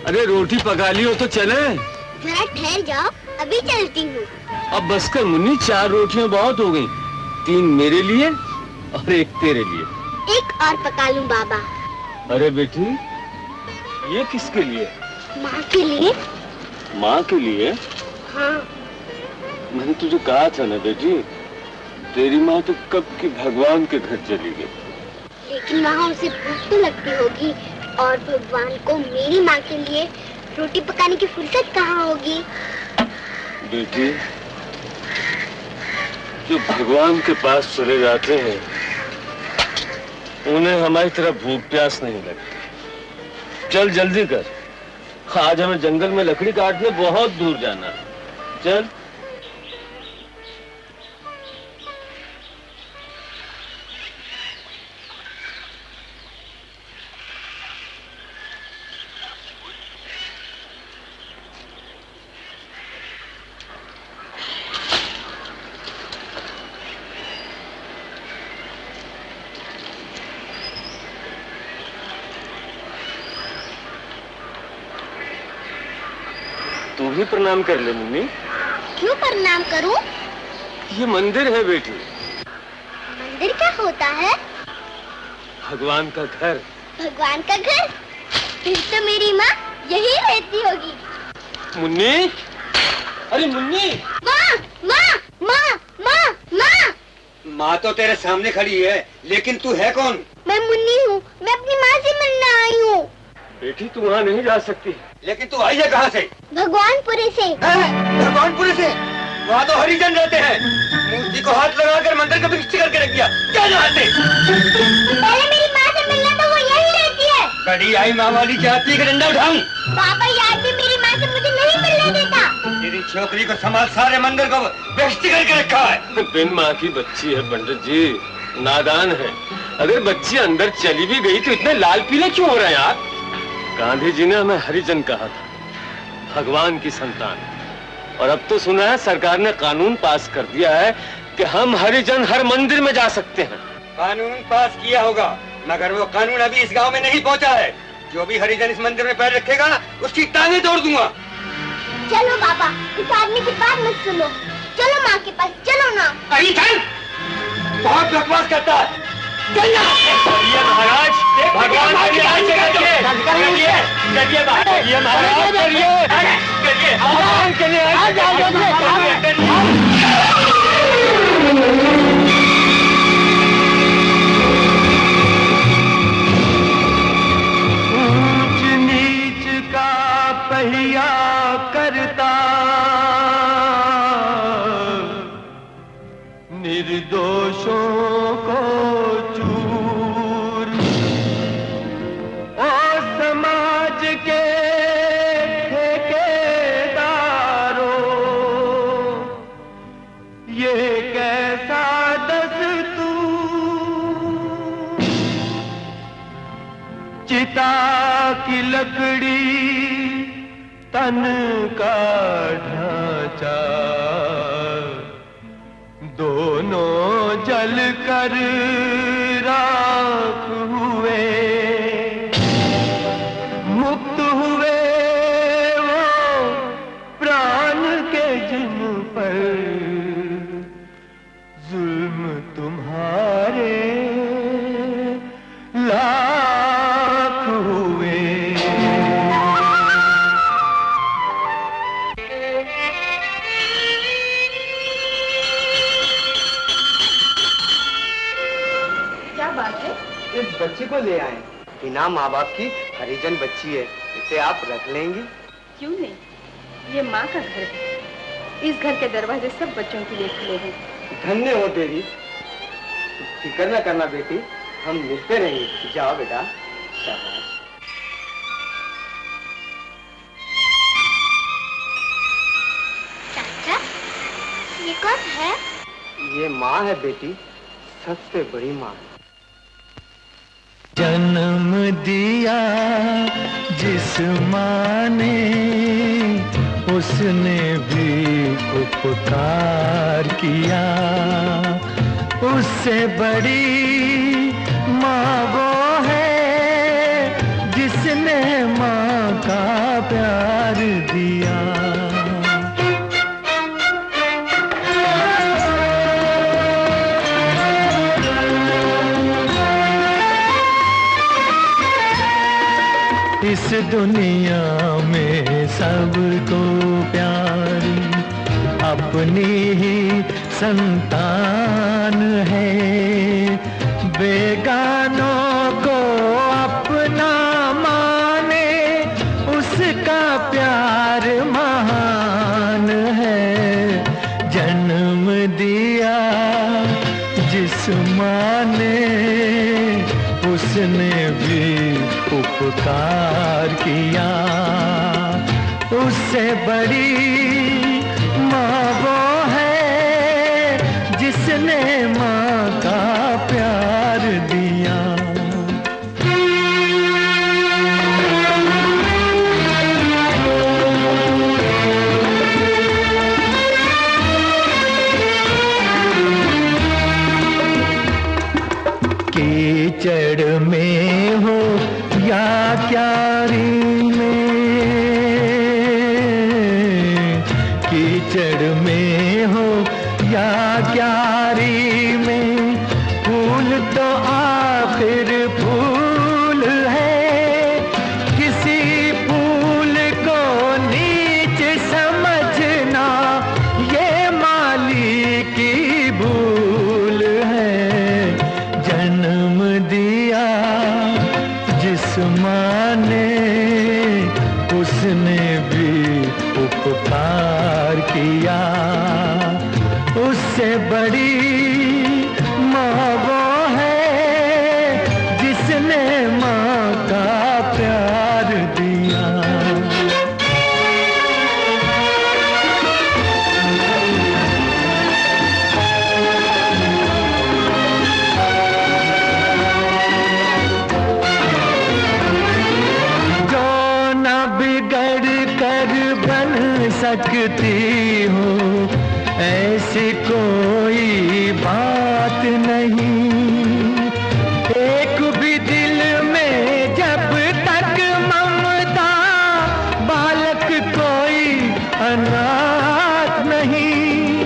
अरे रोटी पका ली हो तो चले। जरा ठहर जाओ, अभी चलती हूँ। अब बस कर मुन्नी, 4 रोटियां बहुत हो गई। 3 मेरे लिए और 1 तेरे लिए। एक और पका लूं बाबा। अरे बेटी, ये किसके लिए? माँ के लिए। माँ के लिए? हाँ। मैंने तुझे कहा था ना बेटी, तेरी माँ तो कब की भगवान के घर चली गई। लेकिन वहाँ उसे भूख तो लगती होगी, और भगवान को मेरी माँ के लिए रोटी पकाने की फुर्सत कहाँ होगी? बेटी, जो भगवान के पास चले जाते हैं उन्हें हमारी तरह भूख प्यास नहीं लगती। चल जल्दी कर, आज हमें जंगल में लकड़ी काटने बहुत दूर जाना है। चल। तू भी प्रणाम कर ले मुन्नी। क्यों प्रणाम करूं? ये मंदिर है बेटी। मंदिर क्या होता है? भगवान का घर। भगवान का घर? फिर तो मेरी माँ यही रहती होगी। मुन्नी, अरे मुन्नी। माँ, माँ, माँ, माँ, माँ। माँ तो तेरे सामने खड़ी है, लेकिन तू है कौन? मैं मुन्नी हूँ, मैं अपनी माँ से मिलने आई हूँ। बेटी तू वहाँ नहीं जा सकती। लेकिन तू आई है कहाँ से? भगवानपुरे से। भगवानपुरे से? वहाँ तो हरिजन रहते हैं। मूर्ति को हाथ लगाकर मंदिर का प्रतिष्ठा करके रख दिया। क्या जानते? पहले मेरी माँ से मिलना तो वो यही रहती है। बड़ी आई माँ वाली चाहती है कि डंडा उठाऊं? पापा याद भी मेरी माँ से मुझे नहीं मिलने देता। तेरी छोकरी को समाज सारे मंदिर को बेइज्जती करके रखा है। बिन माँ की बच्ची है पंडित जी, नादान है। अगर बच्ची अंदर चली भी गई तो इतने लाल पीले क्यों हो रहे हैं आप? गांधी जी ने हमें हरिजन कहा था, भगवान की संतान। और अब तो सुना है सरकार ने कानून पास कर दिया है कि हम हरिजन हर मंदिर में जा सकते हैं। कानून पास किया होगा, मगर वो कानून अभी इस गांव में नहीं पहुंचा है। जो भी हरिजन इस मंदिर में पैर रखेगा उसकी टांगें तोड़ दूंगा। चलो बाबा, इस आदमी की बात मत सुनो। चलो माँ के पास, चलो ना। अरे चल, बहुत बकवास करता है। महाराज, भगवान महाराज ऊंच नीच का पहिया करता, निर्दोषों को चूर, ओ समाज के ठेकेदारों, ये कैसा दस्तूर। चिता की लकड़ी तन का ढांचा, दोनों जल कर राख हुए। मुक्त हुए वो प्राण के जिन पर जुल्म तुम्हारे लाख हुए। इस बच्ची को ले आए, बिना माँ बाप की हरिजन बच्ची है, इसे आप रख लेंगी? क्यों नहीं, ये माँ का घर है। इस घर के दरवाजे सब बच्चों के लिए खुले हैं। धन्य हो देवी। फिक्र न करना बेटी, हम मिलते रहेंगे। जाओ बेटा। शाबाश। चाचा, ये कौन है? ये माँ है बेटी, सबसे बड़ी माँ। जन्म दिया जिस माँ ने, उसने भी उपकार किया। उससे बड़ी माँ इस दुनिया में सबको प्यारी अपनी ही संतान है। बेगानों को अपना माने उसका प्यार महान है। जन्म दिया जिस माँ ने उसने भी उपकार किया। उससे बड़ी माँ वो है जिसने माँ का प्यार दिया। कीचड़ में हो या क्यारी में, कीचड़ में हो या क्यारी में, फूल तो आखिर फूल है। किसी फूल को नीच समझना ये माली की भूल है। जन्म दिया जिस माँ ने उसने भी उपकार किया। उससे बड़ी माँ वो है जिसने माँ का प्यार दिया। बिगड़ कर बन सकती हो ऐसी कोई बात नहीं। एक भी दिल में जब तक ममता, बालक कोई अनाथ नहीं।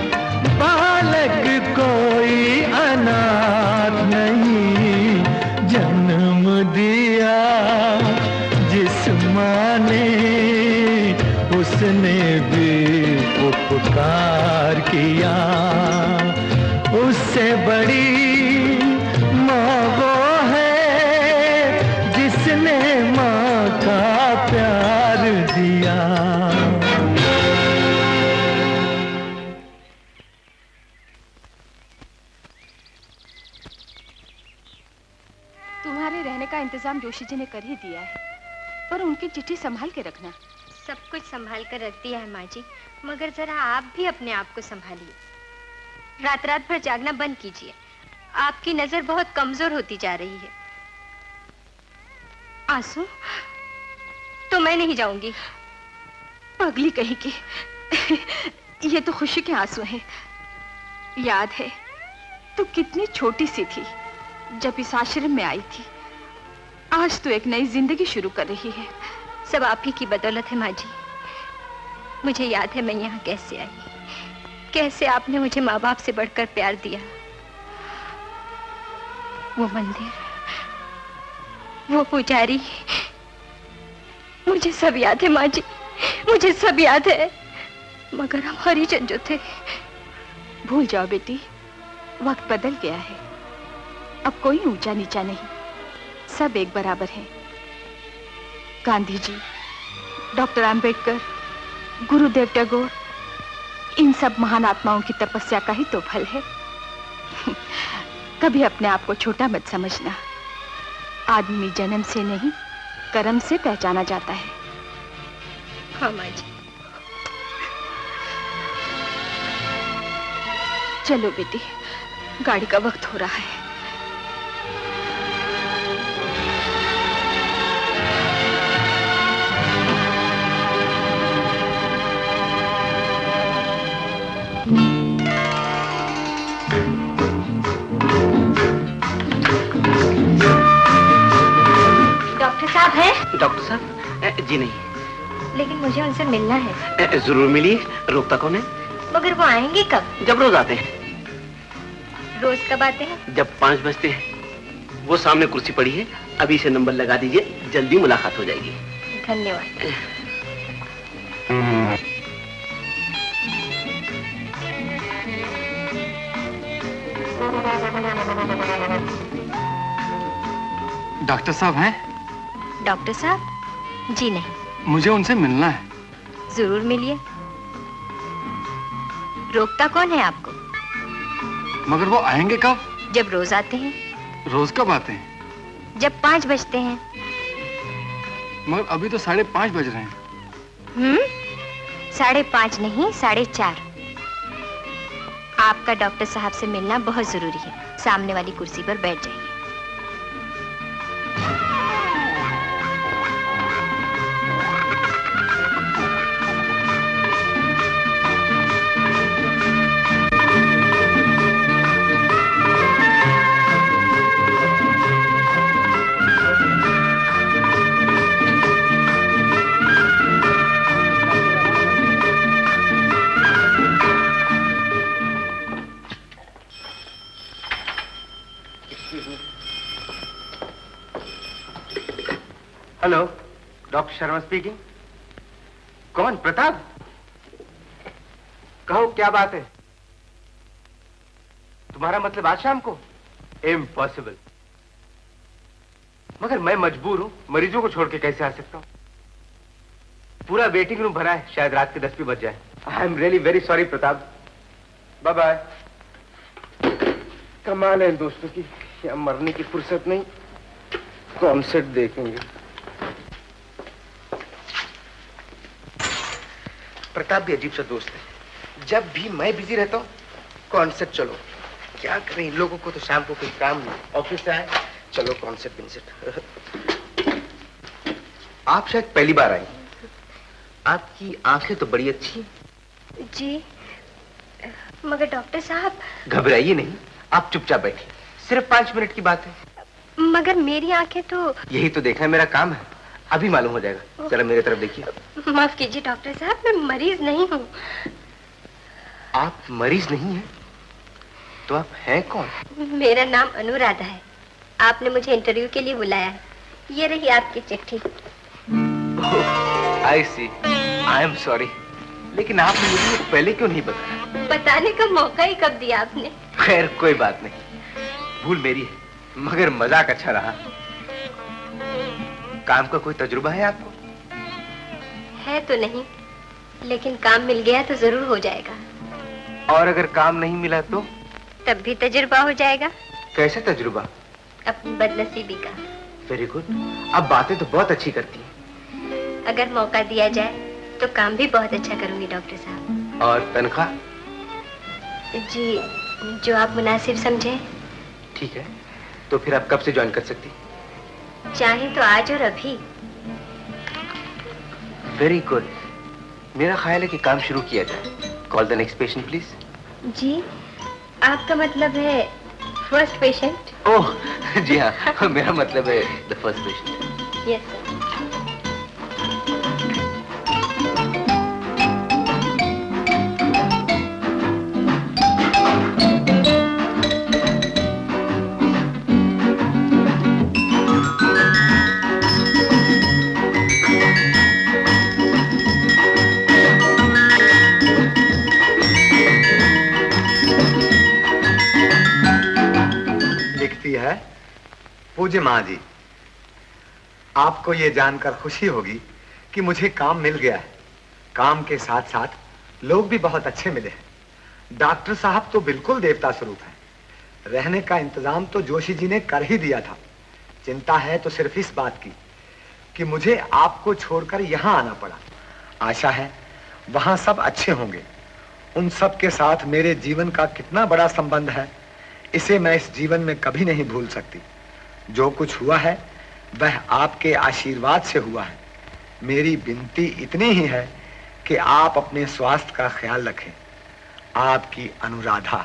बालक कोई अनाथ नहीं। जन्म दिया जिस माँ ने उसने भी उपकार किया। उससे बड़ी माँ वो है जिसने माँ का प्यार दिया। तुम्हारे रहने का इंतजाम जोशी जी ने कर ही दिया है, पर उनकी चिट्ठी संभाल के रखना। सब कुछ संभाल कर रख दिया है माँ जी, मगर जरा आप भी अपने आप को संभालिए। रात रात भर जागना बंद कीजिए। आपकी नजर बहुत कमजोर होती जा रही है। आंसू तो मैं नहीं जाऊंगी। पगली कहीं की, ये तो खुशी के आंसू हैं। याद है तू कितनी छोटी सी थी जब इस आश्रम में आई थी। आज तो एक नई जिंदगी शुरू कर रही है। सब आप ही की बदौलत है माँ जी। मुझे याद है मैं यहाँ कैसे आई, कैसे आपने मुझे माँ बाप से बढ़कर प्यार दिया। वो मंदिर, वो पुजारी, मुझे सब याद है माँ जी, मुझे सब याद है। मगर हम हरिजन जो थे। भूल जाओ बेटी, वक्त बदल गया है। अब कोई ऊंचा नीचा नहीं, सब एक बराबर हैं। गांधी जी, डॉक्टर आम्बेडकर, गुरुदेव टैगोर, इन सब महान आत्माओं की तपस्या का ही तो फल है। कभी अपने आप को छोटा मत समझना। आदमी जन्म से नहीं, कर्म से पहचाना जाता है। हाँ माँ जी। चलो बेटी, गाड़ी का वक्त हो रहा है। डॉक्टर साहब हैं? डॉक्टर साहब जी नहीं, लेकिन मुझे उनसे मिलना है। जरूर मिलिए, रोकता कौन है? मगर वो आएंगे कब? जब रोज आते हैं। रोज कब आते हैं? जब 5 बजते हैं। वो सामने कुर्सी पड़ी है, अभी से नंबर लगा दीजिए, जल्दी मुलाकात हो जाएगी। धन्यवाद। डॉक्टर साहब हैं? डॉक्टर साहब? जी नहीं। मुझे उनसे मिलना है। जरूर मिलिए। रोकता कौन है आपको? मगर वो आएंगे कब? जब रोज आते हैं। रोज कब आते हैं? जब 5 बजते हैं। मगर अभी तो 5:30 बज रहे हैं। 5:30 नहीं, 4:30। आपका डॉक्टर साहब से मिलना बहुत जरूरी है। सामने वाली कुर्सी पर बैठ जाइए। Hello, doctor Sharma speaking. कौन? प्रताप? कहो, क्या बात है? तुम्हारा मतलब आज शाम को? इम्पॉसिबल। मगर मैं मजबूर हूं, मरीजों को छोड़ के कैसे आ सकता हूं? पूरा वेटिंग रूम भरा है, शायद रात के 10 भी बज जाए। I am really very sorry Pratap. Bye bye. कमाल है दोस्तों की, या मरने की फुर्सत नहीं, कॉन्सर्ट देखेंगे। प्रताप भी अजीब सा दोस्त है। जब भी मैं बिजी रहता हूँ, कॉन्सर्ट चलो। क्या करें, इन लोगों को तो शाम को कोई काम नहीं, ऑफिस से आए, चलो कॉन्सर्ट। आप शायद पहली बार आई। आपकी आंखें तो बड़ी अच्छी। जी, मगर डॉक्टर साहब। घबराइए नहीं, आप चुपचाप बैठिए, सिर्फ 5 मिनट की बात है। मगर मेरी आंखें तो। यही तो देखना मेरा काम है, अभी मालूम हो जाएगा। जरा मेरी तरफ देखिए। माफ कीजिए डॉक्टर साहब, मैं मरीज नहीं हूँ। आप मरीज नहीं हैं? तो आप हैं कौन? मेरा नाम अनुराधा है। आपने मुझे इंटरव्यू के लिए बुलाया है। ये रही आपकी चिट्ठी। आई सी, आई एम सॉरी, लेकिन आपने मुझे पहले क्यों नहीं बताया? बताने का मौका ही कब दिया आपने? खैर कोई बात नहीं, भूल मेरी है, मगर मजाक अच्छा रहा। काम का कोई तजुर्बा है आपको? है तो नहीं, लेकिन काम मिल गया तो जरूर हो जाएगा। और अगर काम नहीं मिला तो? तब भी तजुर्बा हो जाएगा। कैसे तजुर्बा? अपनी बदनसीबी का। वेरी गुड, अब बातें तो बहुत अच्छी करती हैं। अगर मौका दिया जाए तो काम भी बहुत अच्छा करूंगी डॉक्टर साहब। और तनख्वाह? जी, जो आप मुनासिब समझे। ठीक है, तो फिर आप कब से ज्वाइन कर सकती? चाहे तो आज और अभी। वेरी गुड, मेरा ख्याल है कि काम शुरू किया जाए। Call the next patient please. जी, आपका मतलब है फर्स्ट पेशेंट? ओह जी हाँ, मेरा मतलब है the first patient. Yes sir. पूज्य माँ जी, आपको ये जानकर खुशी होगी कि मुझे काम मिल गया है। काम के साथ साथ लोग भी बहुत अच्छे मिले हैं। डॉक्टर साहब तो बिल्कुल देवता स्वरूप हैं। रहने का इंतजाम तो जोशी जी ने कर ही दिया था। चिंता है तो सिर्फ इस बात की कि मुझे आपको छोड़कर यहाँ आना पड़ा। आशा है वहां सब अच्छे होंगे। उन सब के साथ मेरे जीवन का कितना बड़ा संबंध है, इसे मैं इस जीवन में कभी नहीं भूल सकती। जो कुछ हुआ है वह आपके आशीर्वाद से हुआ है। मेरी विनती इतनी ही है कि आप अपने स्वास्थ्य का ख्याल रखें। आपकी Anuradha.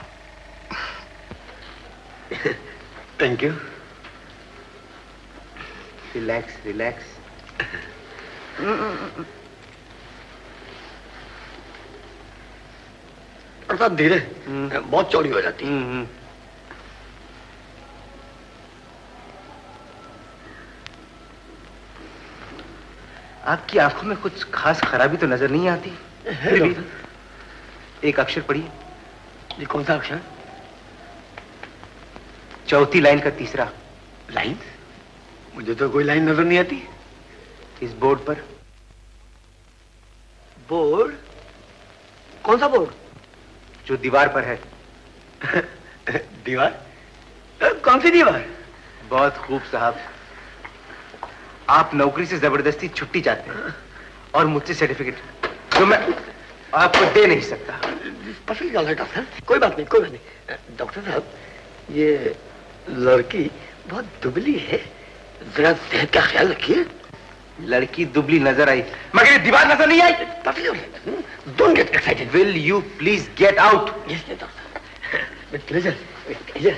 Thank you. Relax relax. अर्थात धीरे, बहुत चौड़ी हो जाती है। आपकी आंखों में कुछ खास खराबी तो नजर नहीं आती। फिर भी एक अक्षर पढ़िए। ये कौन सा अक्षर? चौथी लाइन का तीसरा। लाइन? मुझे तो कोई लाइन नजर नहीं आती। इस बोर्ड पर। बोर्ड? कौन सा बोर्ड? जो दीवार पर है। दीवार? कौन सी दीवार? बहुत खूब साहब। आप नौकरी से जबरदस्ती छुट्टी चाहते हैं और मुझसे सर्टिफिकेट जो मैं आपको दे नहीं सकता। डॉक्टर, कोई बात नहीं, कोई बात नहीं। डॉक्टर साहब, ये लड़की बहुत दुबली है, जरा सेहत का ख्याल रखिए। लड़की दुबली नजर आई मगर ये दीवार नजर नहीं आई। Don't get excited. Will you please get out? Yes doctor, with pleasure, with pleasure.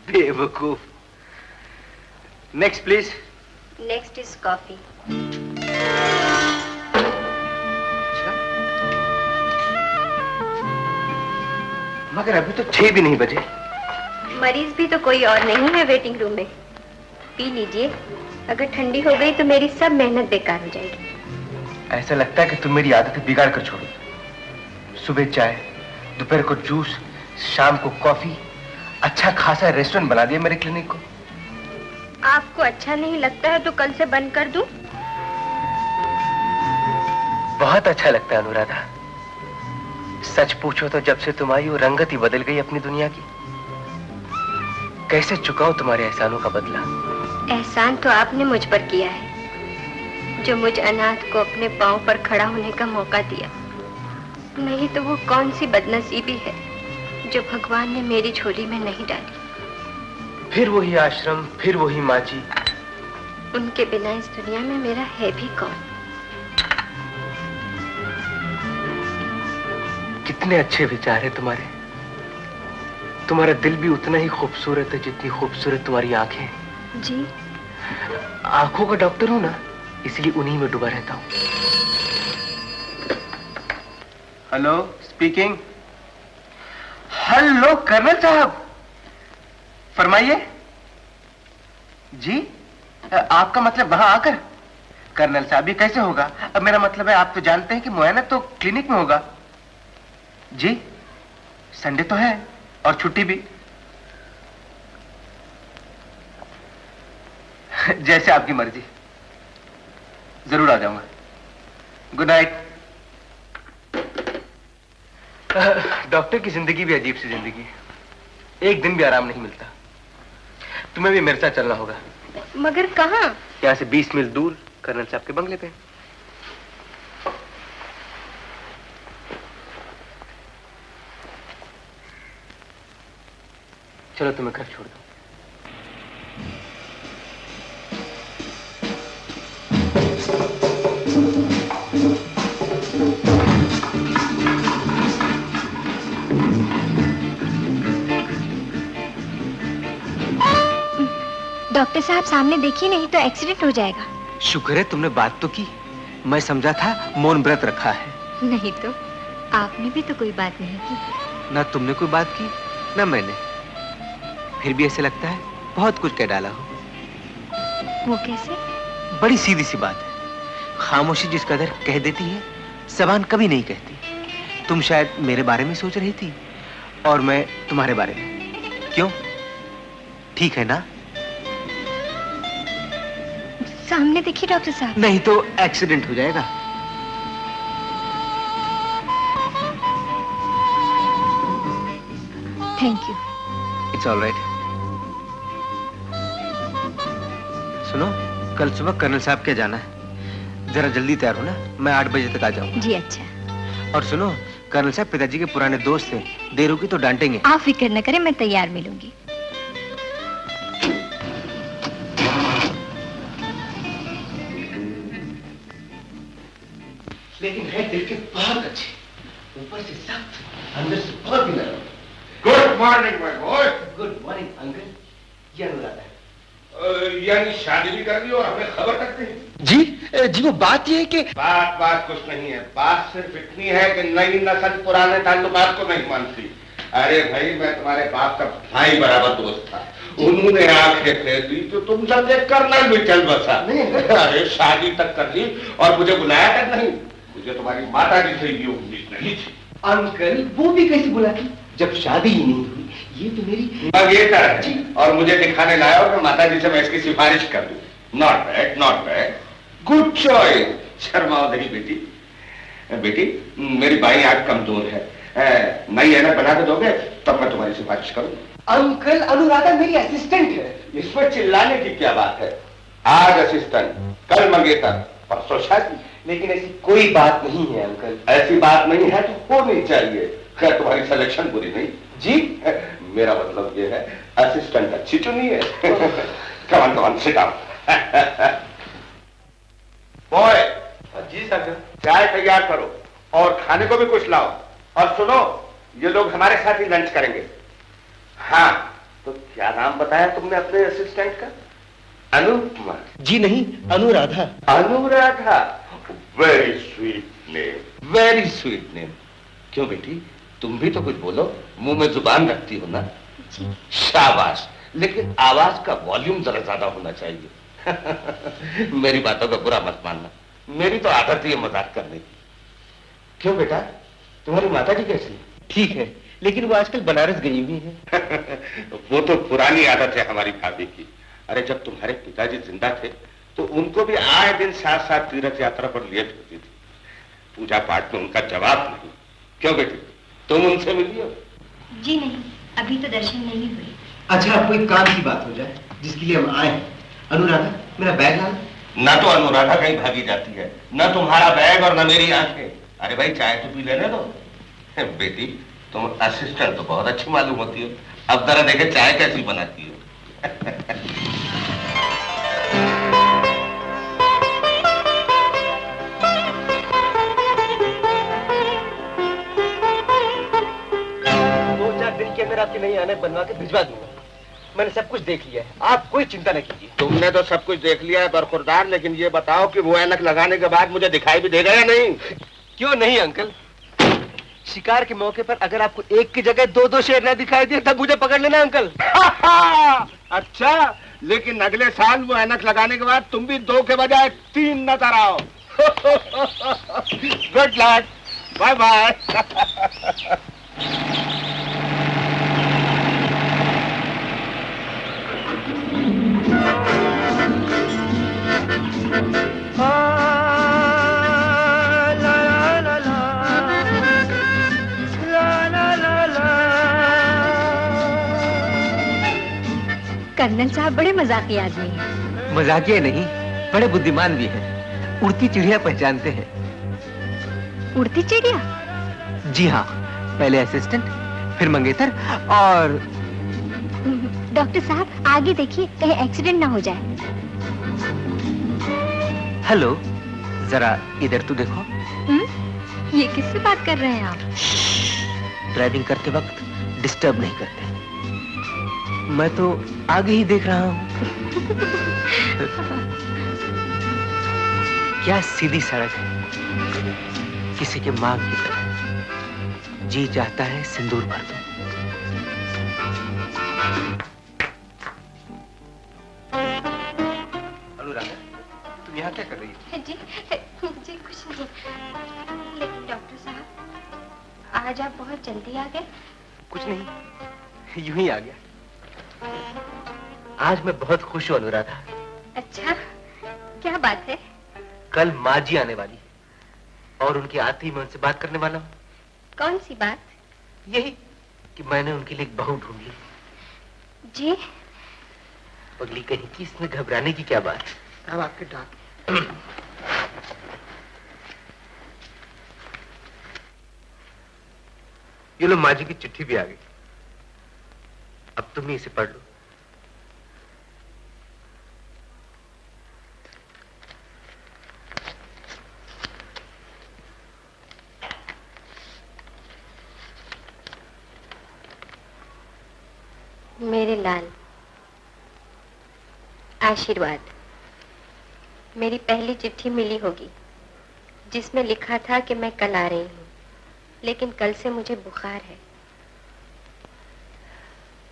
बेवकूफ। Next please. Next is coffee. मगर अभी तो 6 भी नहीं बजे। मरीज भी तो कोई और नहीं है वेटिंग रूम में। पी लीजिए, अगर ठंडी हो गई तो मेरी सब मेहनत बेकार हो जाएगी। ऐसा लगता है कि तुम मेरी आदतें बिगाड़ कर छोड़ो। सुबह चाय, दोपहर को जूस, शाम को कॉफी। अच्छा खासा रेस्टोरेंट बना दिया मेरे क्लिनिक को। आपको अच्छा नहीं लगता है तो कल से बंद कर दूं? बहुत अच्छा लगता है अनुराधा। सच पूछो तो जब से तुम आई हो रंगत ही बदल गई अपनी दुनिया की। कैसे चुकाऊं तुम्हारे एहसानों का बदला? एहसान तो आपने मुझ पर किया है, जो मुझ अनाथ को अपने पांव पर खड़ा होने का मौका दिया। नहीं तो वो कौन सी बदनसीबी है जो भगवान ने मेरी झोली में नहीं डाली। फिर वही आश्रम, फिर वही माँ जी। उनके बिना इस दुनिया में मेरा है भी कौन? कितने अच्छे विचार है तुम्हारे। तुम्हारा दिल भी उतना ही खूबसूरत है जितनी खूबसूरत तुम्हारी आंखें। जी? आंखों का डॉक्टर हूं ना, इसलिए उन्हीं में डूबा रहता हूं। Hello, speaking. हेलो कर्नल साहब, फरमाइए। जी, आपका मतलब वहां आकर? कर्नल साहब, ये कैसे होगा? अब मेरा मतलब है, आप तो जानते हैं कि मुआयना तो क्लिनिक में होगा। जी, संडे तो है और छुट्टी भी। जैसे आपकी मर्जी। जरूर आ जाऊंगा। Good night. डॉक्टर की जिंदगी भी अजीब सी जिंदगी है। एक दिन भी आराम नहीं मिलता। तुम्हें भी मेरे साथ चलना होगा। मगर कहाँ? यहाँ से 20 मील दूर कर्नल साहब के बंगले पे। चलो तुम्हें घर छोड़ दो। डॉक्टर साहब सामने देखिए, नहीं तो एक्सीडेंट हो जाएगा। शुक्र है तुमने बात तो की। मैं समझा था मौन व्रत रखा है। नहीं तो आपने भी तो कोई बात नहीं की। ना तुमने कोई बात की ना मैंने। फिर भी ऐसे लगता है बहुत कुछ कह डाला हो। वो कैसे? बड़ी सीधी सी बात है। खामोशी जिस कदर कह देती है, ज़बान कभी नहीं कहती। तुम शायद मेरे बारे में सोच रही थी और मैं तुम्हारे बारे में। क्यों? ठीक है ना? सामने देखिए डॉक्टर साहब। नहीं तो एक्सीडेंट हो जाएगा। Thank you. It's all right. सुनो, कल सुबह कर्नल साहब के जाना है। जरा जल्दी तैयार हो ना, मैं 8 बजे तक आ जाऊंगा। जी अच्छा। और सुनो, कर्नल साहब पिताजी के पुराने दोस्त थे, देर होगी तो डांटेंगे। आप फिक्र न करें, मैं तैयार मिलूंगी। लेकिन है दिल के बहुत अच्छे, ऊपर से सख्त, अंदर से बहुत ही नरम। Good morning my boy. Good morning uncle. ये अनुराधा है। यानी शादी भी कर दी और हमें खबर तक नहीं? जी, जी वो बात ये है कि बात कुछ नहीं है। बात सिर्फ इतनी है कि नई नस्ल पुराने ताल्लुकात को नहीं मानती। अरे भाई, मैं तुम्हारे बाप का भाई बराबर दोस्त था। उन्होंने आंखें फेर दी तो तुम समझे कर्नल भी चल बसा। अरे शादी तक कर ली और मुझे बुलाया तक नहीं। मुझे तुम्हारी माता जी से ये उम्मीद नहीं थी। अंकल वो भी कैसे बुलाती जब शादी ही नहीं हुई? ये तो मेरी मंगेतर है और मुझे दिखाने लाया हो कि माता जी से मैं इसकी सिफारिश कर दूं। Not bad, not bad, good choice. शर्माओ नहीं बेटी। बेटी, मेरी बाई आंख कमजोर है। नई ऐनक बना के दोगे तब मैं तुम्हारी सिफारिश करूंगा। अंकल अनुराधा मेरी असिस्टेंट है। इसमें चिल्लाने की क्या बात है? आज असिस्टेंट, कल मंगेतर, परसों शादी। लेकिन ऐसी कोई बात नहीं है अंकल। ऐसी बात नहीं है तो होनी चाहिए। खैर तुम्हारी सिलेक्शन बुरी नहीं जी। मेरा मतलब ये है असिस्टेंट अच्छी चुनी है। कमान कमान सिट डाउन। बॉय। जी सर। चाय तैयार करो और खाने को भी कुछ लाओ। और सुनो, ये लोग हमारे साथ ही लंच करेंगे। हाँ, तो क्या नाम बताया तुमने अपने असिस्टेंट का? अनुपमा? जी नहीं, Anuradha. Anuradha, very sweet name, very sweet name. क्यों बेटी, तुम भी तो कुछ बोलो, मुंह में जुबान रखती हो ना? शाबाश, लेकिन आवाज का वॉल्यूम जरा ज्यादा होना चाहिए। मेरी बातों का बुरा मत मानना, मेरी तो आदत ही है मजाक करने की। क्यों बेटा, तुम्हारी माता जी कैसी है? ठीक है, लेकिन वो आजकल बनारस गई हुई है। वो तो पुरानी आदत है हमारी भाभी की। अरे जब तुम्हारे पिताजी जिंदा थे तो उनको भी आए दिन साथ साथ तीर्थ यात्रा पर लिए फिरती थी। पूजा पाठ में उनका जवाब नहीं। क्यों बेटी, तुम उनसे मिली हो? जी नहीं, अभी तो दर्शन नहीं हुए। अच्छा, कोई काम की बात हो जाए जिसके लिए हम आए हैं। अनुराधा, मेरा बैग ला। ना तो अनुराधा कहीं भागी जाती है, ना तुम्हारा बैग और ना मेरी आंखें। अरे भाई, चाय तो पी लेने दो। बेटी, तुम असिस्टेंट तो बहुत अच्छी मालूम होती हो। अब जरा देखे चाय कैसी बनाती हो। दिन के अंदर आपके नई ऐनक बनवा के भिजवा दूंगा। मैंने सब कुछ देख लिया है, आप कोई चिंता न कीजिए। तुमने तो सब कुछ देख लिया है बरखुरदार, लेकिन ये बताओ कि वो ऐनक लगाने के बाद मुझे दिखाई भी देगा या नहीं? क्यों नहीं अंकल, शिकार के मौके पर अगर आपको एक की जगह दो दो शेर न दिखाई दे तब मुझे पकड़ लेना अंकल। अच्छा, लेकिन अगले साल वो ऐनक लगाने के बाद तुम भी 2 के बजाय 3 नजर आओ। Good luck, bye bye. Colonel साहब बड़े मजाकी आदमी हैं। मजाकिया नहीं, बड़े बुद्धिमान भी हैं। उड़ती चिड़िया पहचानते हैं। उड़ती चिड़िया? जी हाँ, पहले असिस्टेंट, फिर मंगेतर और डॉक्टर साहब आगे देखिए, कहीं एक्सीडेंट ना हो जाए। हेलो, जरा इधर तो देखो। ये किससे बात कर रहे हैं आप? ड्राइविंग करते वक्त डिस्टर्ब नहीं करते। मैं तो आगे ही देख रहा हूँ। क्या सीधी सड़क है, किसी के मांग की तरह। जी चाहता है सिंदूर भर दो। अनुराधा, तुम यहाँ क्या कर रही हो? जी कुछ नहीं, लेकिन डॉक्टर साहब आज आप बहुत जल्दी आ गए। कुछ नहीं, यूं ही आ गया। आज मैं बहुत खुश हूँ अनुराधा। अच्छा, क्या बात है? कल माँ जी आने वाली है और उनके आते ही मैं उनसे बात करने वाला हूँ। कौन सी बात? यही कि मैंने उनके लिए एक बहू ढूंढ ली। जी? पगली कहीं की, इसमें घबराने की क्या बात? अब आपके डाक। ये लो, माँ जी की चिट्ठी भी आ गई। अब तुम ही इसे पढ़ लो। मेरे लाल, आशीर्वाद। मेरी पहली चिट्ठी मिली होगी जिसमें लिखा था कि मैं कल आ रही हूँ, लेकिन कल से मुझे बुखार है।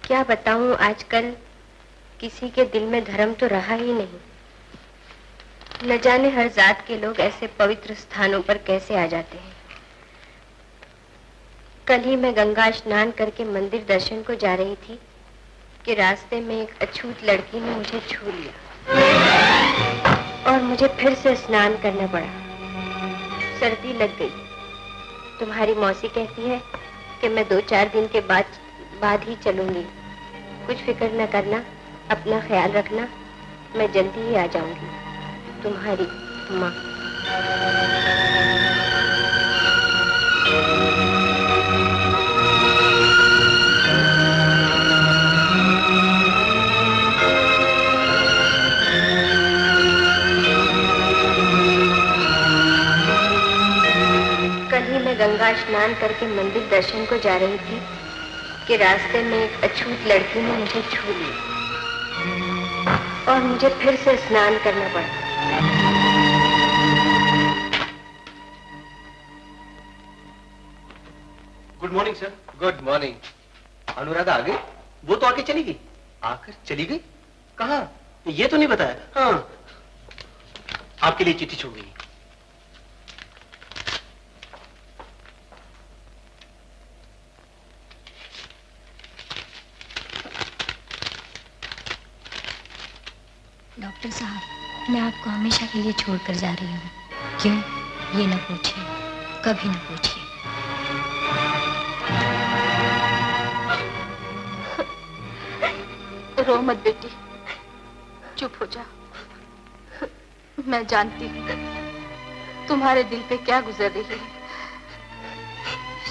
क्या बताऊं, आजकल किसी के दिल में धर्म तो रहा ही नहीं। न जाने हर जात के लोग ऐसे पवित्र स्थानों पर कैसे आ जाते हैं। कल ही मैं गंगा स्नान करके मंदिर दर्शन को जा रही थी कि रास्ते में एक अछूत लड़की ने मुझे छू लिया और मुझे फिर से स्नान करना पड़ा। सर्दी लग गई। तुम्हारी मौसी कहती है कि मैं 2-4 दिन के बाद ही चलूंगी। कुछ फिक्र न करना, अपना ख्याल रखना, मैं जल्दी ही आ जाऊंगी। तुम्हारी माँ। कल ही मैं गंगा स्नान करके मंदिर दर्शन को जा रही थी कि रास्ते में एक अछूत लड़की ने मुझे छू लिया और मुझे फिर से स्नान करना पड़ा। Good morning sir. Good morning. Anuradha आ गई? वो तो आके चली गई। आकर चली गई? कहाँ? ये तो नहीं बताया। हाँ, आपके लिए चिट्ठी छोड़ गई। डॉक्टर साहब, मैं आपको हमेशा के लिए छोड़कर जा रही हूँ। क्यों? ये न पूछिए, कभी न पूछिए। रो मत बेटी, चुप हो जा। मैं जानती हूँ तुम्हारे दिल पे क्या गुजर रही है।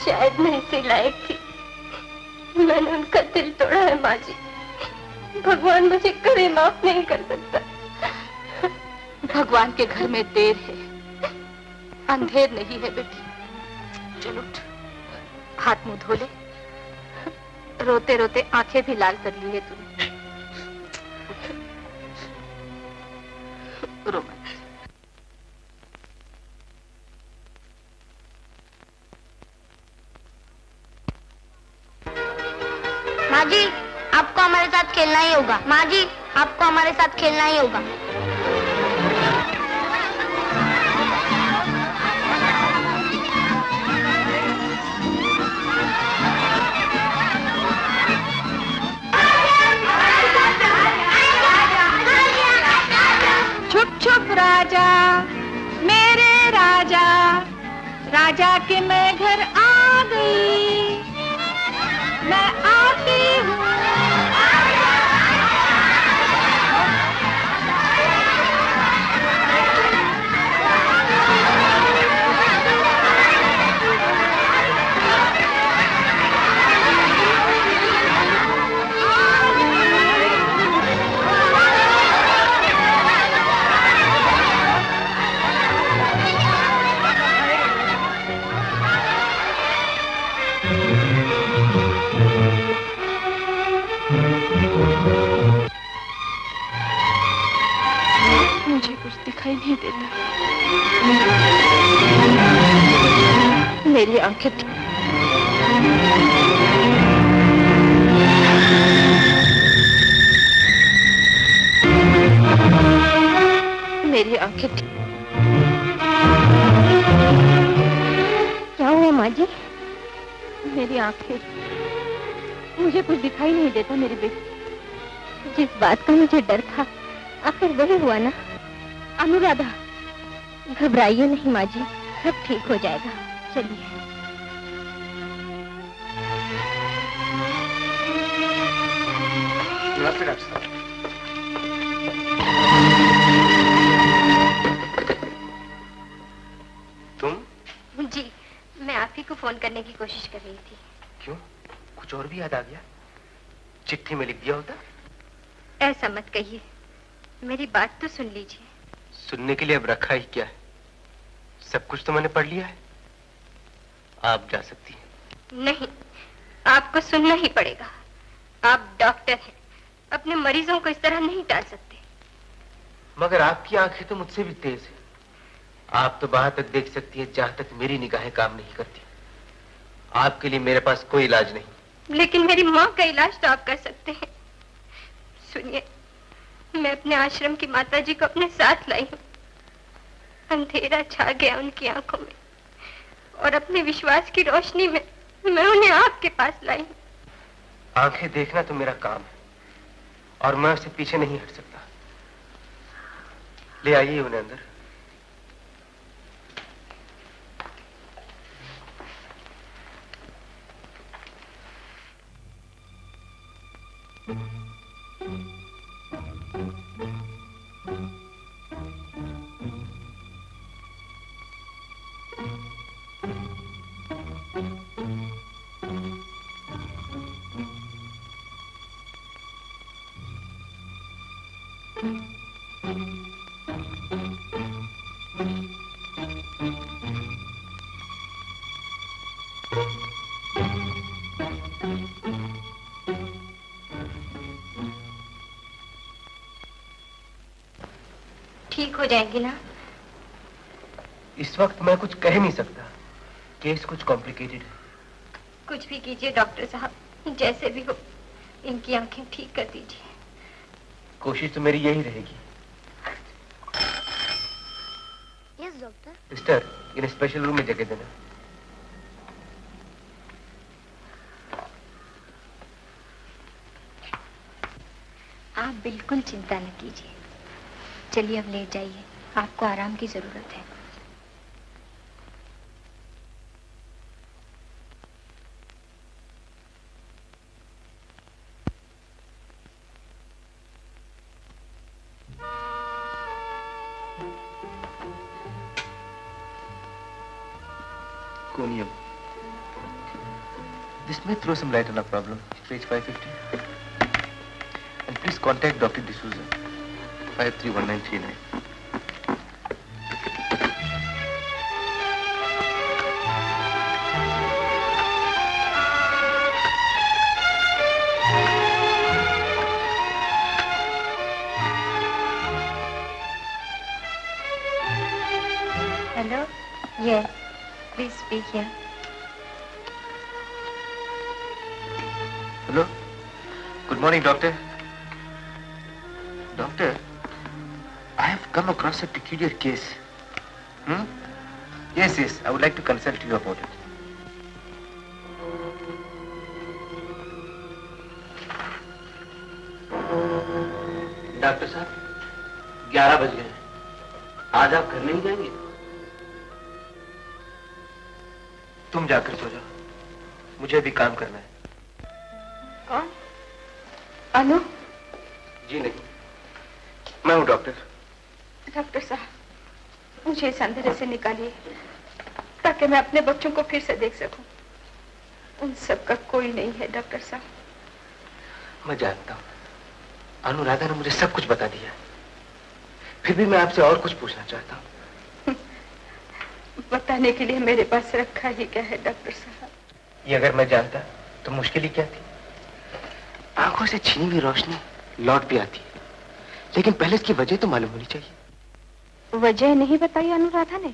शायद मैं इसी लायक थी, मैंने उनका दिल तोड़ा है माँ जी। भगवान मुझे कभी माफ नहीं कर सकता। भगवान के घर में देर है, अंधेर नहीं है बेटी। चलो उठ, हाथ मुंह धो ले। रोते रोते आंखें भी लाल कर ली है तूने। रो मत। माँ जी, आपको हमारे साथ खेलना ही होगा। माँ जी, आपको हमारे साथ खेलना ही होगा। छुप छुप राजा, मेरे राजा, राजा के मैं घर आ गई। मैं आती हूँ। मुझे कुछ दिखाई नहीं देता। मेरी आंखें मेरी आंखें क्या हुआ माँ जी? मेरी आंखें, मुझे कुछ दिखाई नहीं देता मेरी बेटी। जिस बात का मुझे डर था आखिर वही हुआ ना। अनुराधा, घबराइए नहीं माँ जी, सब ठीक हो जाएगा। चलिए। नमस्ते डॉक्टर साहब। तुम? जी, मैं आप ही को फोन करने की कोशिश कर रही थी। क्यों? कुछ और भी याद आ गया? चिट्ठी में लिख दिया होता? ऐसा मत कहिए, मेरी बात तो सुन लीजिए। सुनने के लिए अब रखा ही क्या है? सब कुछ तो मैंने पढ़ लिया है। आप जा सकती हैं। नहीं, आपको सुनना ही पड़ेगा। आप डॉक्टर हैं, अपने मरीजों को इस तरह नहीं टाल सकते। मगर आपकी आंखें तो मुझसे भी तेज है। आप तो वहां तक देख सकती है जहां तक मेरी निगाहें काम नहीं करती। आपके लिए मेरे पास कोई इलाज नहीं। लेकिन मेरी माँ का इलाज तो आप कर सकते हैं। सुनिए, मैं अपने आश्रम की माताजी को अपने साथ लाई हूँ। अंधेरा छा गया उनकी आंखों में और अपने विश्वास की रोशनी में मैं उन्हें आपके पास लाई हूँ। आंखें देखना तो मेरा काम है और मैं उससे पीछे नहीं हट सकता। ले आइए उन्हें अंदर। ठीक हो जाएंगी ना? इस वक्त मैं कुछ कह नहीं सकता। केस कुछ कॉम्प्लिकेटेड है। कुछ भी कीजिए डॉक्टर साहब, जैसे भी हो इनकी आंखें ठीक कर दीजिए। कोशिश तो मेरी यही रहेगी। Yes doctor. सिस्टर, इन्हें स्पेशल रूम में जगह देना। आप बिल्कुल चिंता न कीजिए। चलिए अब लेट जाइए, आपको आराम की जरूरत है। Conium. This may throw some light on our problem. Page 550. And please contact Dr. D'Souza. 531939. Hello? Yes. Please speak here. Hello? Good morning, doctor. Doctor, I have come across a peculiar case. Yes, I would like to consult you about it. Doctor साहब, 11 बज गए। आज आप घर नहीं जाएंगे? तुम जाकर सो जाओ, मुझे भी काम करना है। कौन? अनु? जी नहीं, मैं हूँ डॉक्टर। डॉक्टर साहब, मुझे इस अंधेरे से निकालिए ताकि मैं अपने बच्चों को फिर से देख सकूं। उन सब का कोई नहीं है डॉक्टर साहब। मैं जानता हूँ, अनुराधा ने मुझे सब कुछ बता दिया। फिर भी मैं आपसे और कुछ पूछना चाहता हूँ। बताने के लिए मेरे पास रखा ही क्या है डॉक्टर साहब? ये अगर मैं जानता तो मुश्किल ही क्या थी। आंखों से छीनी हुई रोशनी लौट भी आती है, लेकिन पहले इसकी वजह तो मालूम होनी चाहिए। वजह नहीं बताई अनुराधा ने,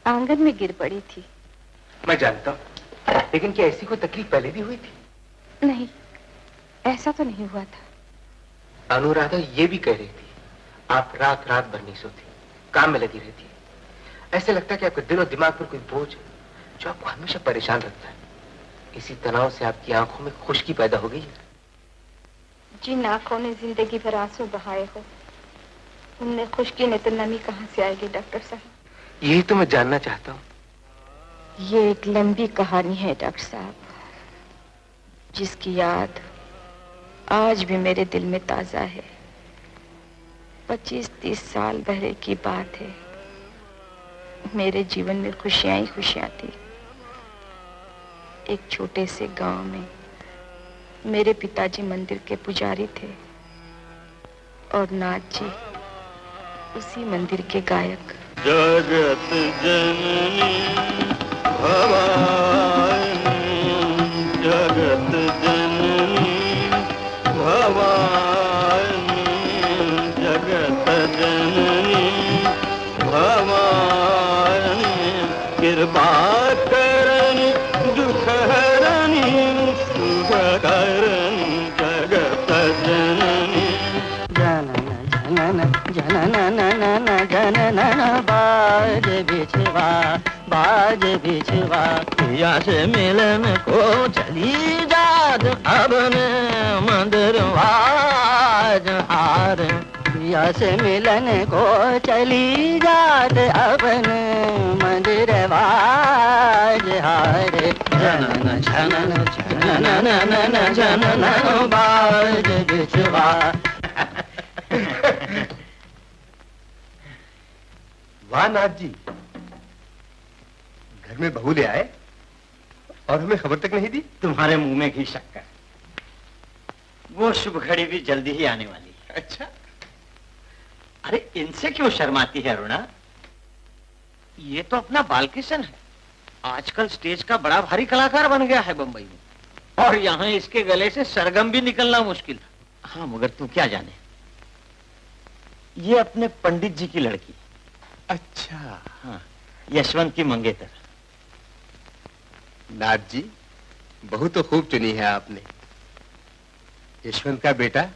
आंगन में गिर पड़ी थी। मैं जानता हूँ, लेकिन क्या ऐसी कोई तकलीफ पहले भी हुई थी? नहीं, ऐसा तो नहीं हुआ था। अनुराधा ये भी कह रही थी, आप रात रात भर नहीं सोती, काम में लगी रहती है। ऐसे लगता है कि आपके दिल और दिमाग पर कोई बोझ है जो आपको हमेशा परेशान रखता है। इसी तनाव से आपकी आंखों में खुश्की पैदा हो गई है। जिन आंखों ने जिंदगी भर आंसू बहाए हो, उनमें खुश्की ने तो नमी कहाँ से आएगी डॉक्टर साहब? यही तो मैं जानना चाहता हूँ। ये एक लंबी कहानी है डॉक्टर साहब, जिसकी याद आज भी मेरे दिल में ताजा है। 25-30 साल पहले की बात है। मेरे जीवन में खुशियां ही खुशियां थी। एक छोटे से गांव में मेरे पिताजी मंदिर के पुजारी थे और नाथ जी उसी मंदिर के गायक। जगत जननी भवानी, जगत जननी भवानी, जगत कृपाकरणी दुःखहरणी सुखकरणी जगत जननी जनन जनन जनन बाज बिछवा पिया से मिलन को चली जात अब मंदिर वाज हार पिया से मिलन को चली जात अपन मंदिर वाज हार जनन जनन जनन जनन बाज बिछवा। वाह नाथ जी, घर में बहू ले आए और हमें खबर तक नहीं दी। तुम्हारे मुंह में घी शक्कर, वो शुभ घड़ी भी जल्दी ही आने वाली है। अच्छा, अरे इनसे क्यों शर्माती है अरुणा? ये तो अपना बालकिशन है, आजकल स्टेज का बड़ा भारी कलाकार बन गया है बंबई में, और यहाँ इसके गले से सरगम भी निकलना मुश्किल। हाँ मगर तू क्या जाने, ये अपने पंडित जी की लड़की। अच्छा। हाँ, यशवंत की मंगेतर। नाथ जी, बहू तो खूब चुनी है आपने। यशवंत का बेटा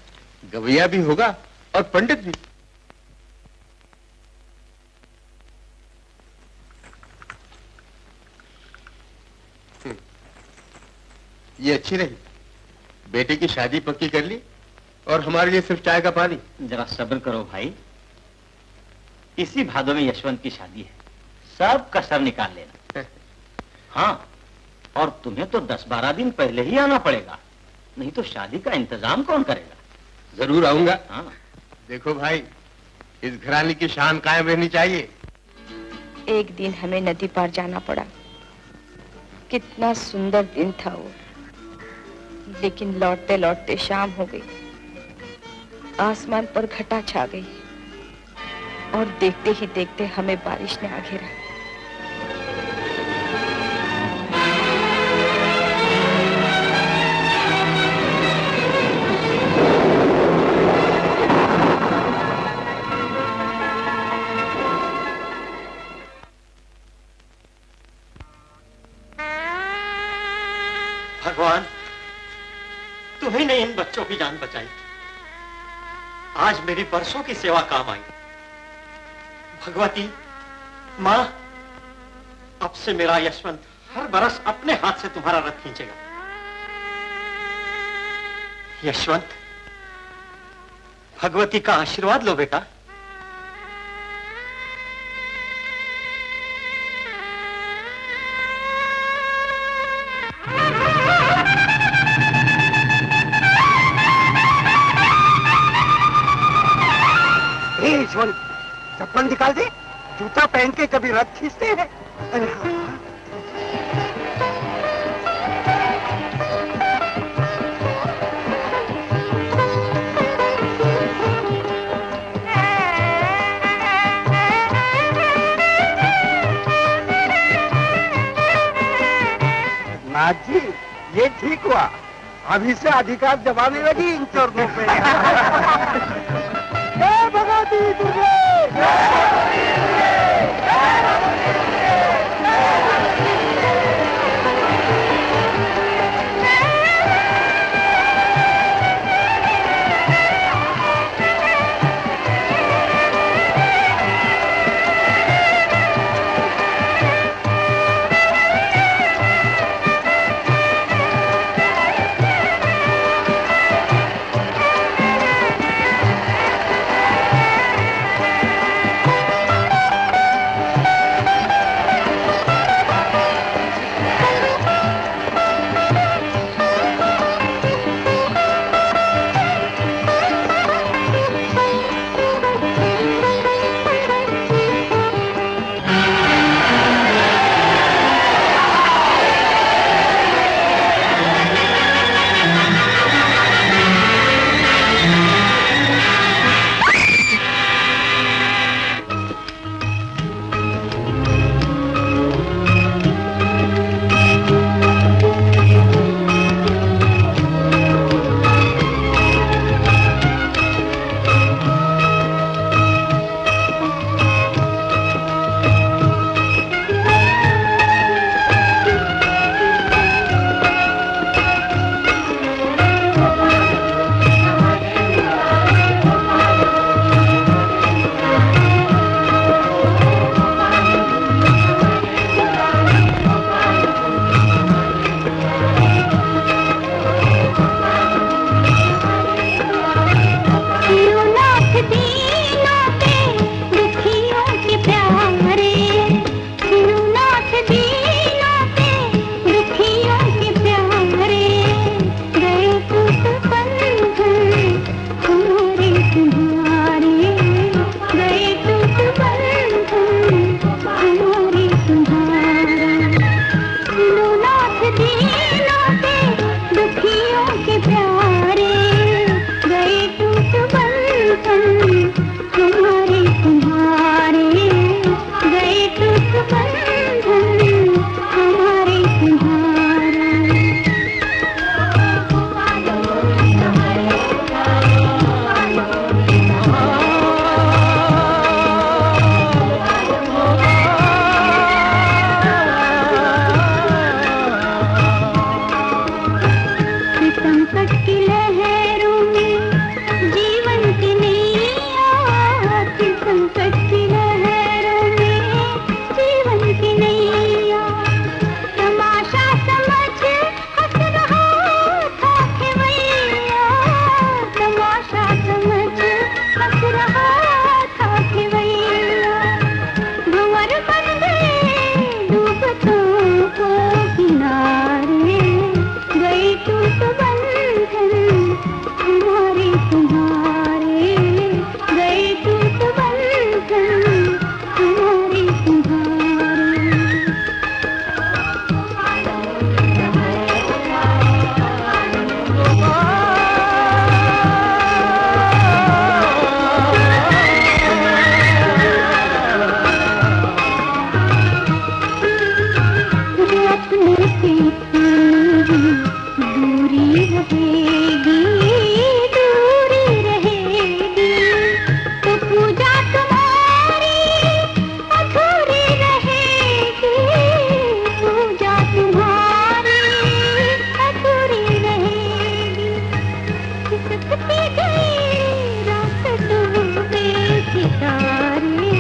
गवैया भी होगा और पंडित भी। ये अच्छी रही, बेटे की शादी पक्की कर ली और हमारे लिए सिर्फ चाय का पानी। जरा सब्र करो भाई, इसी भादों में यशवंत की शादी है, सब कसर निकाल लेना। हाँ, और तुम्हें तो 10-12 दिन पहले ही आना पड़ेगा, नहीं तो शादी का इंतजाम कौन करेगा? जरूर आऊंगा। हाँ। देखो भाई, इस घराने की शान कायम रहनी चाहिए। एक दिन हमें नदी पार जाना पड़ा, कितना सुंदर दिन था वो, लेकिन लौटते लौटते शाम हो गई, आसमान पर घटा छा गई और देखते ही देखते हमें बारिश ने आ घेरा। भगवान, तुम्ही ने इन बच्चों की जान बचाई, आज मेरी बरसों की सेवा काम आई। भगवती माँ, अब से मेरा यशवंत हर बरस अपने हाथ से तुम्हारा रथ खींचेगा। यशवंत, भगवती का आशीर्वाद लो बेटा। यशवंत, चप्पल निकाल दे, जूता पहन के कभी रथ खींचते हैं। अरे हाँ। नाथ जी, ये ठीक हुआ, अभी से अधिकार जमाने लगी इन चरणों पे। जय भगवती दुर्गे। अपने से दूरी रहेगी, दूरी रहेगी, तो पूजा तुम्हारी अधूरी रहेगी, पूजा तुम्हारी अधूरी रहेगी। खिसकती गई रात डूबे सितारे,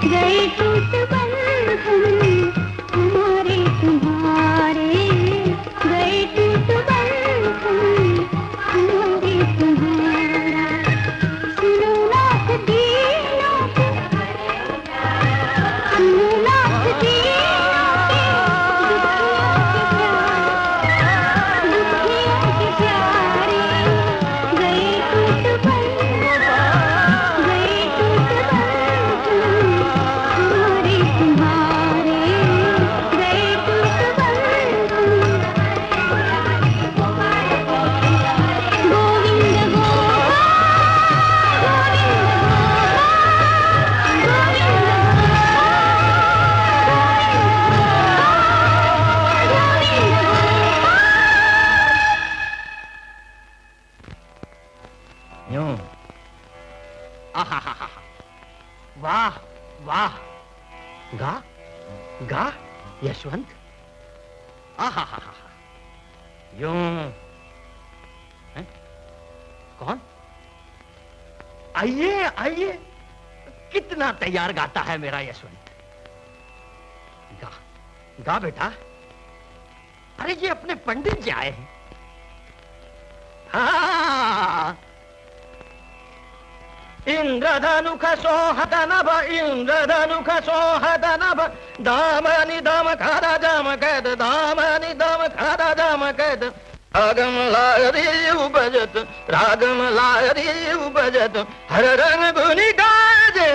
गए टूट बंधन हमारे तुम्हारे, गए टूट बंधन हमारे तुम्हारा। सुनो नाथ दीनों के, सुनो नाथ दीनों के, दुखियों के प्यारे, गए टूट बंधन, गए टूट बंधन हमारे तुम्हारे, गए टूट बंधन। गोविंद यूं आहा, वाह वाह, गा गा यशवंत, आहा, यूं हैं? कौन? आइए आइए, कितना तैयार गाता है मेरा यशवंत। गा गा बेटा। अरे ये अपने पंडित जी आए हैं। हाँ, इंद्रधनुख सोहदनभ, इंद्रधनुख सोहदनभ, दामनि दम खरा जम कैद, दामनि दम खरा जम कैद, रागम लारी उपजत, रागम लारी उपजत, हर रंग गुनि गाजे,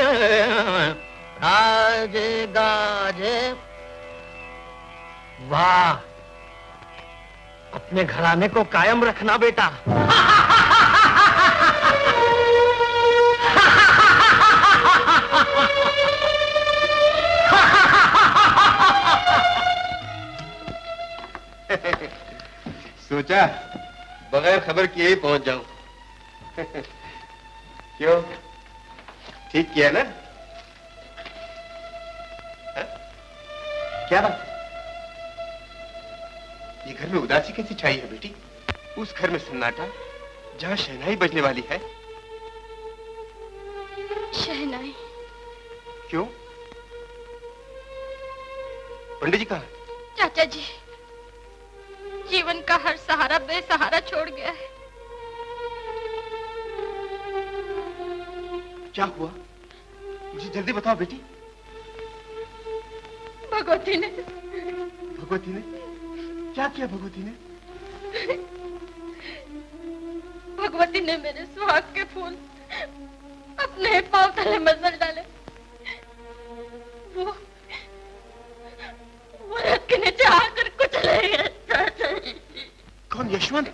गाजे गाजे। वाह, अपने घराने को कायम रखना बेटा। सोचा बगैर खबर किए ही पहुंच जाऊं। क्यों, ठीक किया ना? हा? क्या बात? ये घर में उदासी कैसी छाई है बेटी? उस घर में सन्नाटा जहां शहनाई बजने वाली है। शहनाई? क्यों? पंडित जी कहाँ है? चाचा जी, जीवन का हर सहारा बेसहारा छोड़ गया है। क्या हुआ? मुझे जल्दी बताओ बेटी। भगवती ने। भगवती ने? क्या किया भगवती ने? भगवती ने मेरे सुहाग के फूल अपने पांव तले मसल डाले। वो रथ के नीचे आकर कुचले गए। कौन? यशवंत?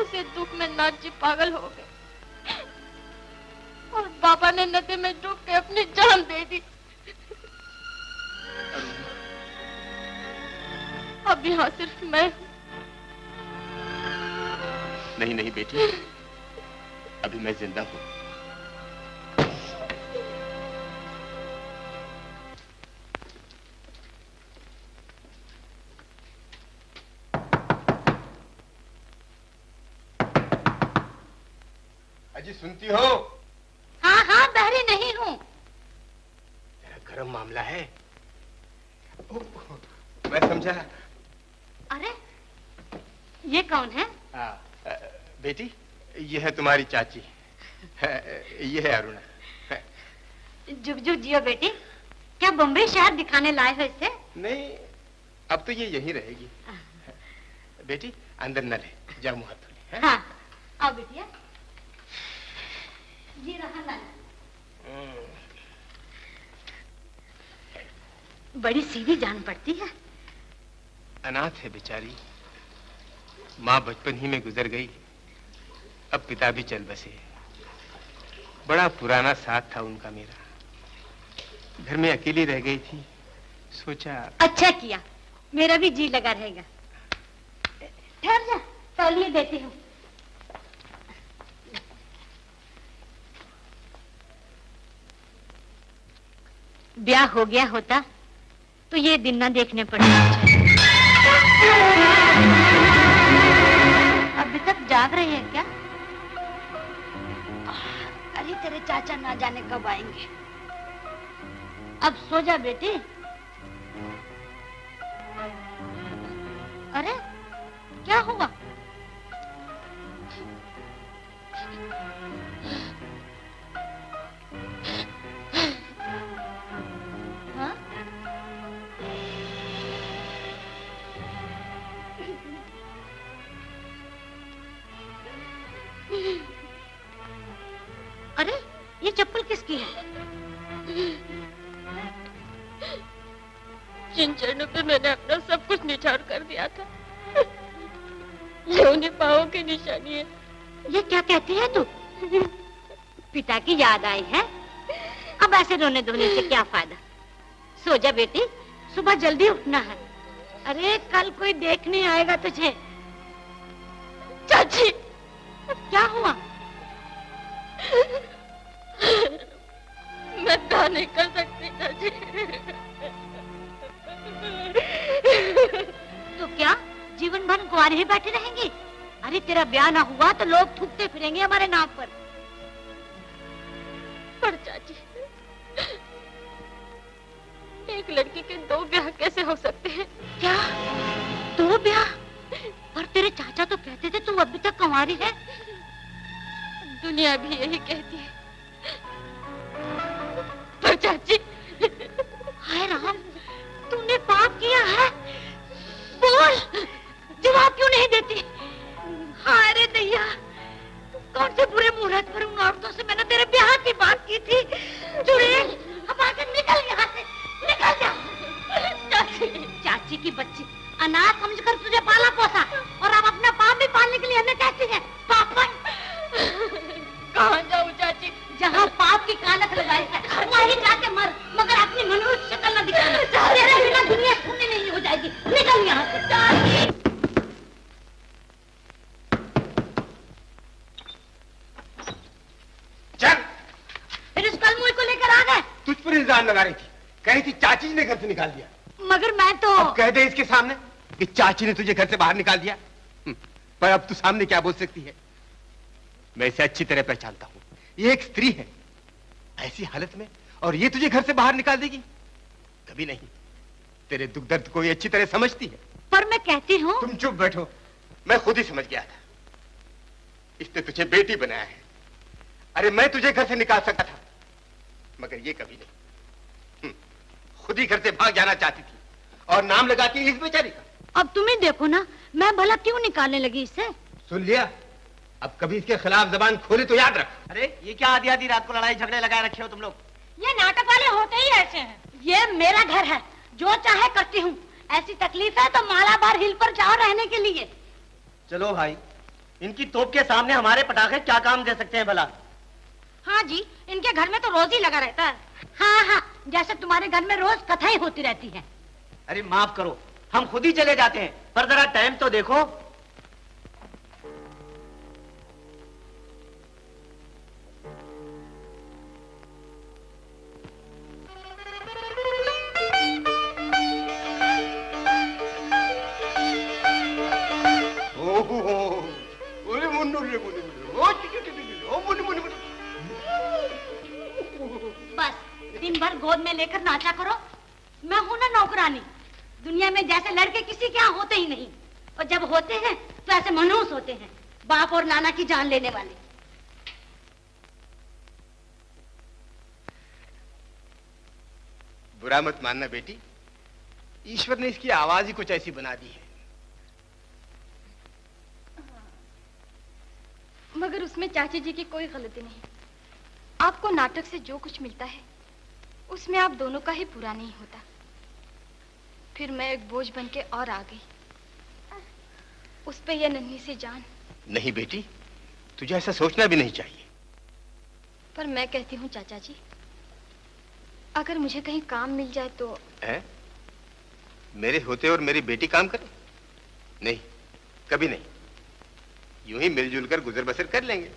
उसे दुख में नाथ जी पागल हो गए और बाबा ने नदी में डूब के अपनी जान दे दी। अब यहाँ सिर्फ मैं हूँ। नहीं नहीं बेटी, अभी मैं जिंदा हूँ। अजी सुनती हो? हाँ हाँ, बहरी नहीं हूँ। जरा गर्म मामला है। मैं समझा। अरे ये कौन है? बेटी, ये है तुम्हारी चाची, ये है अरुणा। जुग जुग जियो बेटी। क्या बम्बई शहर दिखाने लाए हो इसे? नहीं, अब तो ये यहीं रहेगी। बेटी अंदर न ले, जाओ मुँह धो ले। हाँ, आओ बेटिया। ये रहा नल। बड़ी सीधी जान पड़ती है। अनाथ है बेचारी, माँ बचपन ही में गुजर गई, अब पिता भी चल बसे। बड़ा पुराना साथ था उनका मेरा। घर में अकेली रह गई थी, सोचा। अच्छा किया, मेरा भी जी लगा रहेगा। ठहर जा, तौलिए देती हूँ। ब्याह हो गया होता तो ये दिन ना देखने पड़े। अभी तक जाग रही है क्या? अरे तेरे चाचा ना जाने कब आएंगे। अब सो जा बेटी। अरे क्या हुआ? हाँ? अरे ये चप्पल किसकी है? जिन चरणों पे मैंने अपना सब कुछ निछावर कर दिया था, ये उन्हीं पाँवों की निशानी है। ये क्या कहती है तू? पिता की याद आई है? अब ऐसे रोने धोने से क्या फायदा? सो जा बेटी, सुबह जल्दी उठना है। अरे कल कोई देखने आएगा तुझे। चाची, क्या हुआ? मैं ब्याह नहीं कर सकती चाची। तो क्या जीवन भर कुंवारी ही बैठी रहेंगी? अरे तेरा ब्याह ना हुआ तो लोग थूकते फिरेंगे हमारे नाम पर। पर चाची, एक लड़की के 2 ब्याह कैसे हो सकते हैं? क्या 2 ब्याह? पर तेरे चाचा तो कहते थे तू अभी तक कुंवारी है। दुनिया भी यही कहती है। पर चाची, हाय राम, तूने पाप किया है। बोल, जवाब क्यों नहीं देती? हाय रे दैया, कौन से बुरे मुहूर्त पर उन औरतों से मैंने तेरे ब्याह की बात की थी। चुड़ैल, अब आकर निकल यहाँ से, निकल जा। चाची की बच्ची अनाथ समझकर तुझे पाला पोसा और अब अपना पाप भी पालने के लिए हमें कहती है पापन। कहाँ जाऊँ चाची? जहाँ पाप की कानक लगाई है वहीं जाके मर, मगर अपनी मनुष्य शक्ल न दिखाना। तेरे बिना दुनिया सुननी नहीं हो जाएगी। निकल यहाँ से। चल। फिर इस कलमुई को लेकर आ गए। तुझ पर इल्जाम लगा रही थी, कही थी चाची ने घर से निकाल दिया। मगर मैं तो अब कह दे इसके सामने कि चाची ने तुझे घर से बाहर निकाल दिया। पर अब तू सामने क्या बोल सकती है? मैं इसे अच्छी तरह पहचानता हूँ। ये एक स्त्री है, ऐसी हालत में, और ये तुझे घर से बाहर निकाल देगी? कभी नहीं। तेरे दुख दर्द को ये अच्छी तरह समझती है। पर मैं कहती हूँ। तुम चुप बैठो, मैं खुद ही समझ गया था। इसने तुझे बेटी बनाया है। अरे मैं तुझे घर से निकाल सकता था, मगर ये कभी नहीं। खुद ही घर से भाग जाना चाहती थी और नाम लगाती इस बेचारी का। अब तुम ही देखो ना, मैं भला क्यों निकालने लगी इसे? सुन लिया? अब कभी इसके खिलाफ जबान खोले तो याद रख। अरे ये क्या आधी आधी रात को लड़ाई झगड़े लगाए रखे हो तुम लोग? ये नाटक वाले होते ही ऐसे हैं। ये मेरा घर है, जो चाहे करती हूँ। ऐसी तकलीफ है तो मालाबार हिल पर जाओ रहने के लिए। चलो भाई, इनकी तोप के सामने हमारे पटाखे क्या काम दे सकते हैं भला? हाँ जी, इनके घर में तो रोज ही लगा रहता है। हाँ हाँ, जैसे तुम्हारे घर में रोज कथाएं होती रहती है। अरे माफ करो, हम खुद ही चले जाते हैं, पर जरा टाइम तो देखो। बस दिन भर गोद में लेकर नाचा करो। मैं हूं ना नौकरानी। दुनिया में जैसे लड़के किसी के यहाँ होते ही नहीं, और जब होते हैं तो ऐसे मनहूस होते हैं, बाप और नाना की जान लेने वाले। बुरा मत मानना बेटी, ईश्वर ने इसकी आवाज ही कुछ ऐसी बना दी है। मगर उसमें चाची जी की कोई गलती नहीं। आपको नाटक से जो कुछ मिलता है उसमें आप दोनों का ही पूरा नहीं होता। फिर मैं एक बोझ बन के और आ गई, उस पे यह नन्ही सी जान। नहीं बेटी, तुझे ऐसा सोचना भी नहीं चाहिए। पर मैं कहती हूँ चाचा जी, अगर मुझे कहीं काम मिल जाए तो। है? मेरे होते और मेरी बेटी काम करे? नहीं, कभी नहीं। यूं ही मिलजुल कर गुजर बसर कर लेंगे।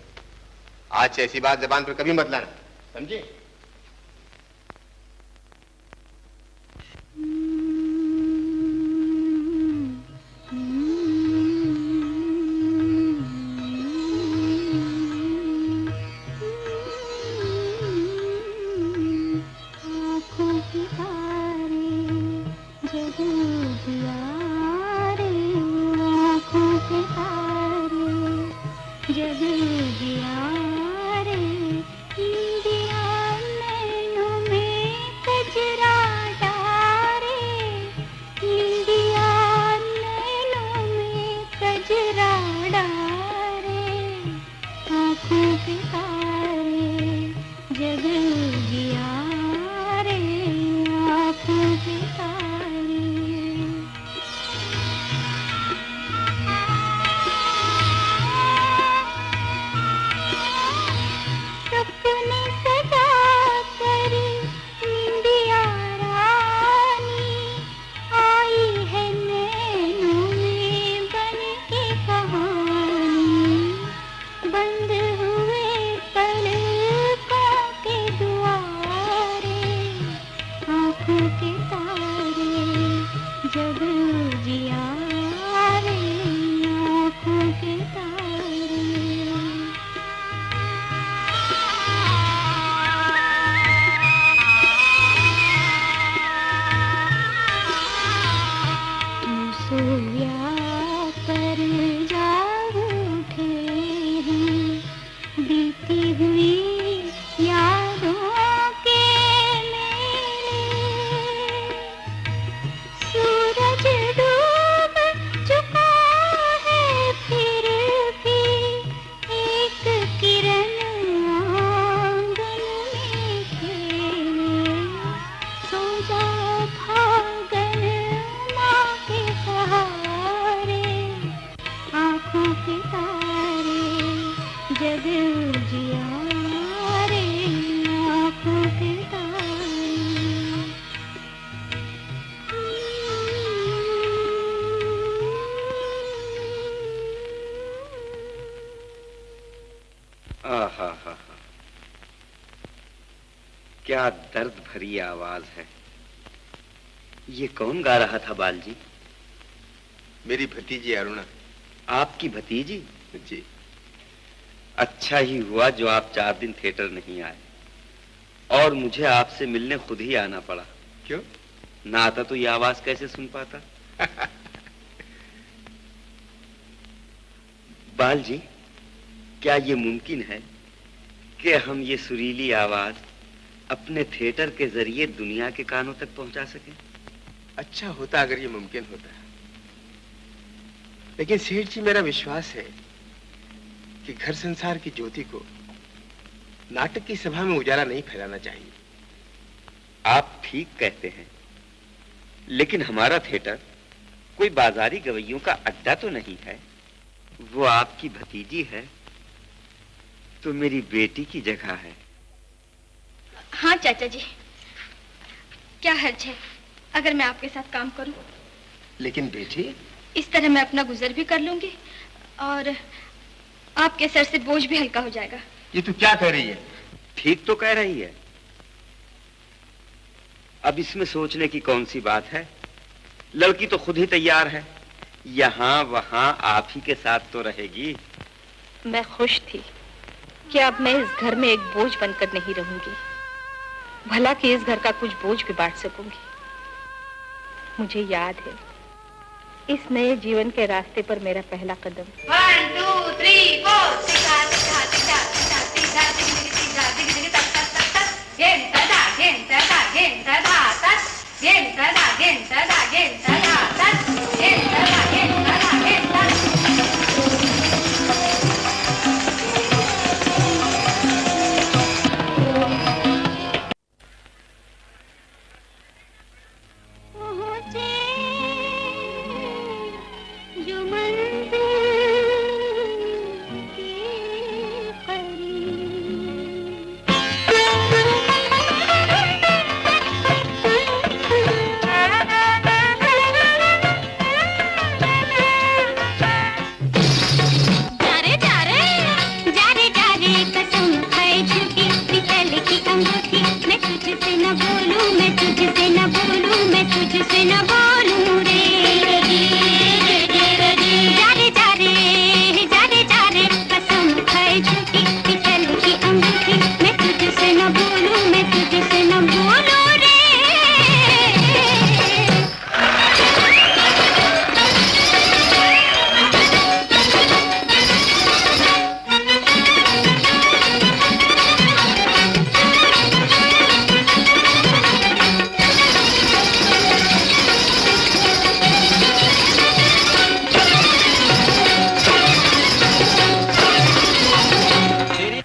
आज से ऐसी बात जबान पर कभी मत लाना, समझे? क्या दर्द भरी आवाज है। ये कौन गा रहा था बालजी? मेरी भतीजी अरुणा। आपकी भतीजी? जी। अच्छा ही हुआ जो आप 4 दिन थिएटर नहीं आए और मुझे आपसे मिलने खुद ही आना पड़ा। क्यों? ना आता तो ये आवाज कैसे सुन पाता? बालजी, क्या ये मुमकिन है कि हम ये सुरीली आवाज अपने थिएटर के जरिए दुनिया के कानों तक पहुंचा सकें? अच्छा होता अगर ये मुमकिन होता, लेकिन सेठ जी मेरा विश्वास है कि घर संसार की ज्योति को नाटक की सभा में उजाला नहीं फैलाना चाहिए। आप ठीक कहते हैं, लेकिन हमारा थिएटर कोई बाजारी गवैयों का अड्डा तो नहीं है। वो आपकी भतीजी है तो मेरी बेटी की जगह है। हाँ चाचा जी, क्या हर्ज है अगर मैं आपके साथ काम करूं? लेकिन बेटी, इस तरह मैं अपना गुजर भी कर लूंगी और आपके सर से बोझ भी हल्का हो जाएगा। ये तू क्या कह रही है? ठीक तो कह रही है। अब इसमें सोचने की कौन सी बात है? लड़की तो खुद ही तैयार है, यहाँ वहाँ आप ही के साथ तो रहेगी। मैं खुश थी कि अब मैं इस घर में एक बोझ बनकर नहीं रहूंगी, भला कि इस घर का कुछ बोझ भी बांट सकूंगी। मुझे याद है इस नए जीवन के रास्ते पर मेरा पहला कदम। 1 2 3 4 टिका टिका टिका टिका टिका टिका टिका टिका गेन तदा गेन तदा गेन तदा तद गेन तदा गेन तदा गेन तदा तद गेन तदा गेन तदा गेन तद। मैं तुझसे न बोलूं, मैं तुझसे न बोलूं रे। जा रे जा रे जा रे जा रे, कसम खाए झूठी पितल की अंगूठी, मैं तुझसे न बोलूं, मैं तुझसे न बोलूं रे।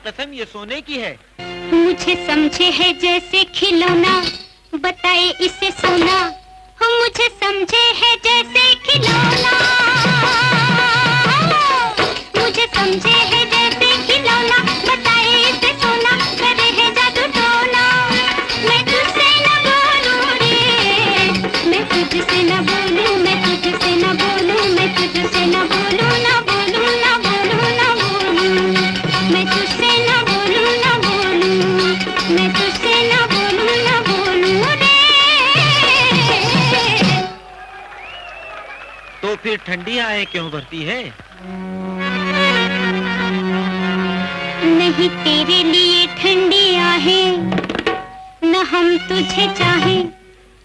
कसम ये सोने की है। मुझे समझे है जैसे खिलौना, बताए इसे सोना। मुझे समझे है जैसे खिलौना, मुझे समझे है जैसे खिलौना, बताए इसे सोना, करे है जादू टोना। मैं तुझसे न बोलूं रे, मैं तुझसे न बोलूं, मैं तुझसे न बोलूं, मैं तुझसे न बोलूं, न बोलूं, न बोलूं, न बोलूं, मैं तुझसे न बोलूं, न बोलूं, मैं तुझसे न बोलूं, न बोलूं रे। तो फिर ठंडी आए क्यों भरती है? नहीं तेरे लिए ठंडी आहें, न हम तुझे चाहें,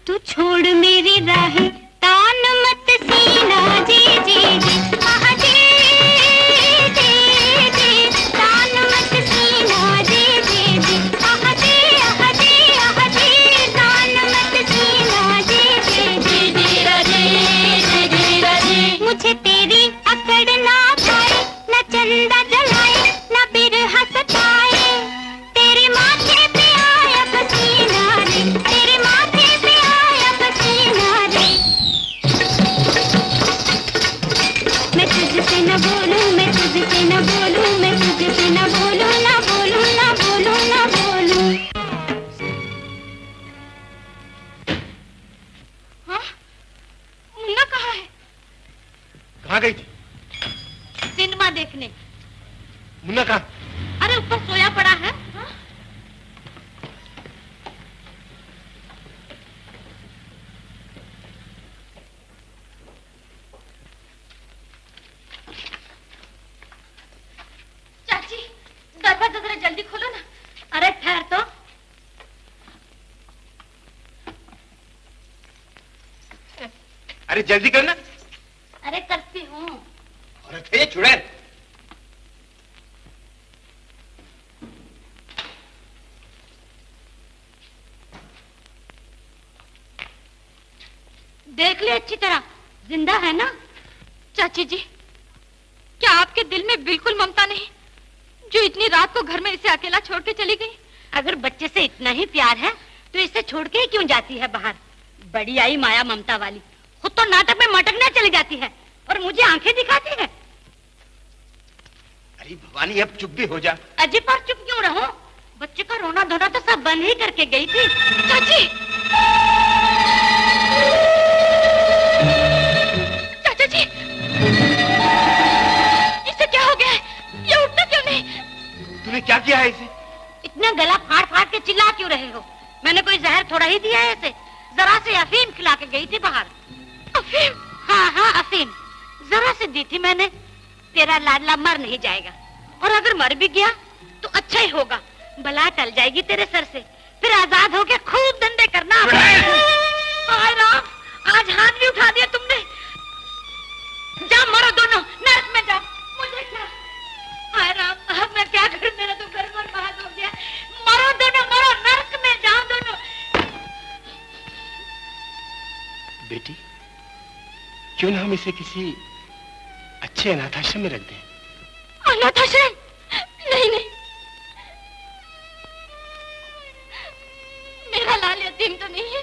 तू छोड़ मेरी राहें, तान मत सीना जी जी जी, आहा जी जी जी, तान मत सीना जी जी जी, आहा जी आहा जी आहा जी, तान मत सीना जी जी जी जी राजी जी जी राजी। मुझे तेरी अकड़ ना पाए, न चंदा जलाए, न बिरहा सताए, तेरे माथे पे आया पसीना रे, तेरे माथे पे आया पसीना रे। मैं तुझसे न बोलूं, मैं तुझसे न बोलूं, मैं तुझसे न बोलूं, न बोलूं, न बोलूं, न बोलूं। हाँ? मुन्ना कहाँ है? कहाँ गई थी? सिनेमा देखने। मुन्ना कहाँ? अरे ऊपर सोया पड़ा है। हाँ? चाची दरवाजा जरा जल्दी खोलो ना। अरे ठहर तो। अरे जल्दी करना। अरे करती हूँ। अरे थे चुड़ैल। देख ले अच्छी तरह, जिंदा है ना? चाची जी, क्या आपके दिल में बिल्कुल ममता नहीं, जो इतनी रात को घर में इसे अकेला छोड़ के चली गई? अगर बच्चे से इतना ही प्यार है तो इसे छोड़ के क्यों जाती है बाहर? बड़ी आई माया ममता वाली, खुद तो नाटक में मटकने चली जाती है और मुझे आंखें दिखाती है। अरे भवानी अब चुप भी हो जा। अजी पर चुप क्यों रहो? बच्चे का रोना धोना तो सब बंद ही करके गई थी। चाची, चाचा जी, इसे क्या हो गया है? ये उठता क्यों नहीं? तूने क्या किया है इसे? इतना गला फाड़ फाड़ के चिल्ला क्यों रहे हो? मैंने कोई जहर थोड़ा ही दिया है इसे, जरा से अफीम खिला के गई थी बाहर। अफीम? हाँ हाँ अफीम, जरा से दी थी मैंने। तेरा लाडला मर नहीं जाएगा, और अगर मर भी गया तो अच्छा ही होगा, बला टल जाएगी तेरे सर से, फिर आजाद होके खूब धंधे करना। हाय राम, आज हाथ भी उठा दिया तुमने। जा मरो दोनों, नर्क में जाओ। मुझे क्या? हाय राम, अब मैं क्या करूं? मेरा तो घर बर्बाद हो गया। मरो दोनों, मरो, नर्क में जाओ दोनों। बेटी, क्यों ना हम इसे किसी अच्छे अनाथाश्रम में रख दें? अनाथाश्रम? नहीं नहीं, मेरा लाल यतीम तो नहीं है।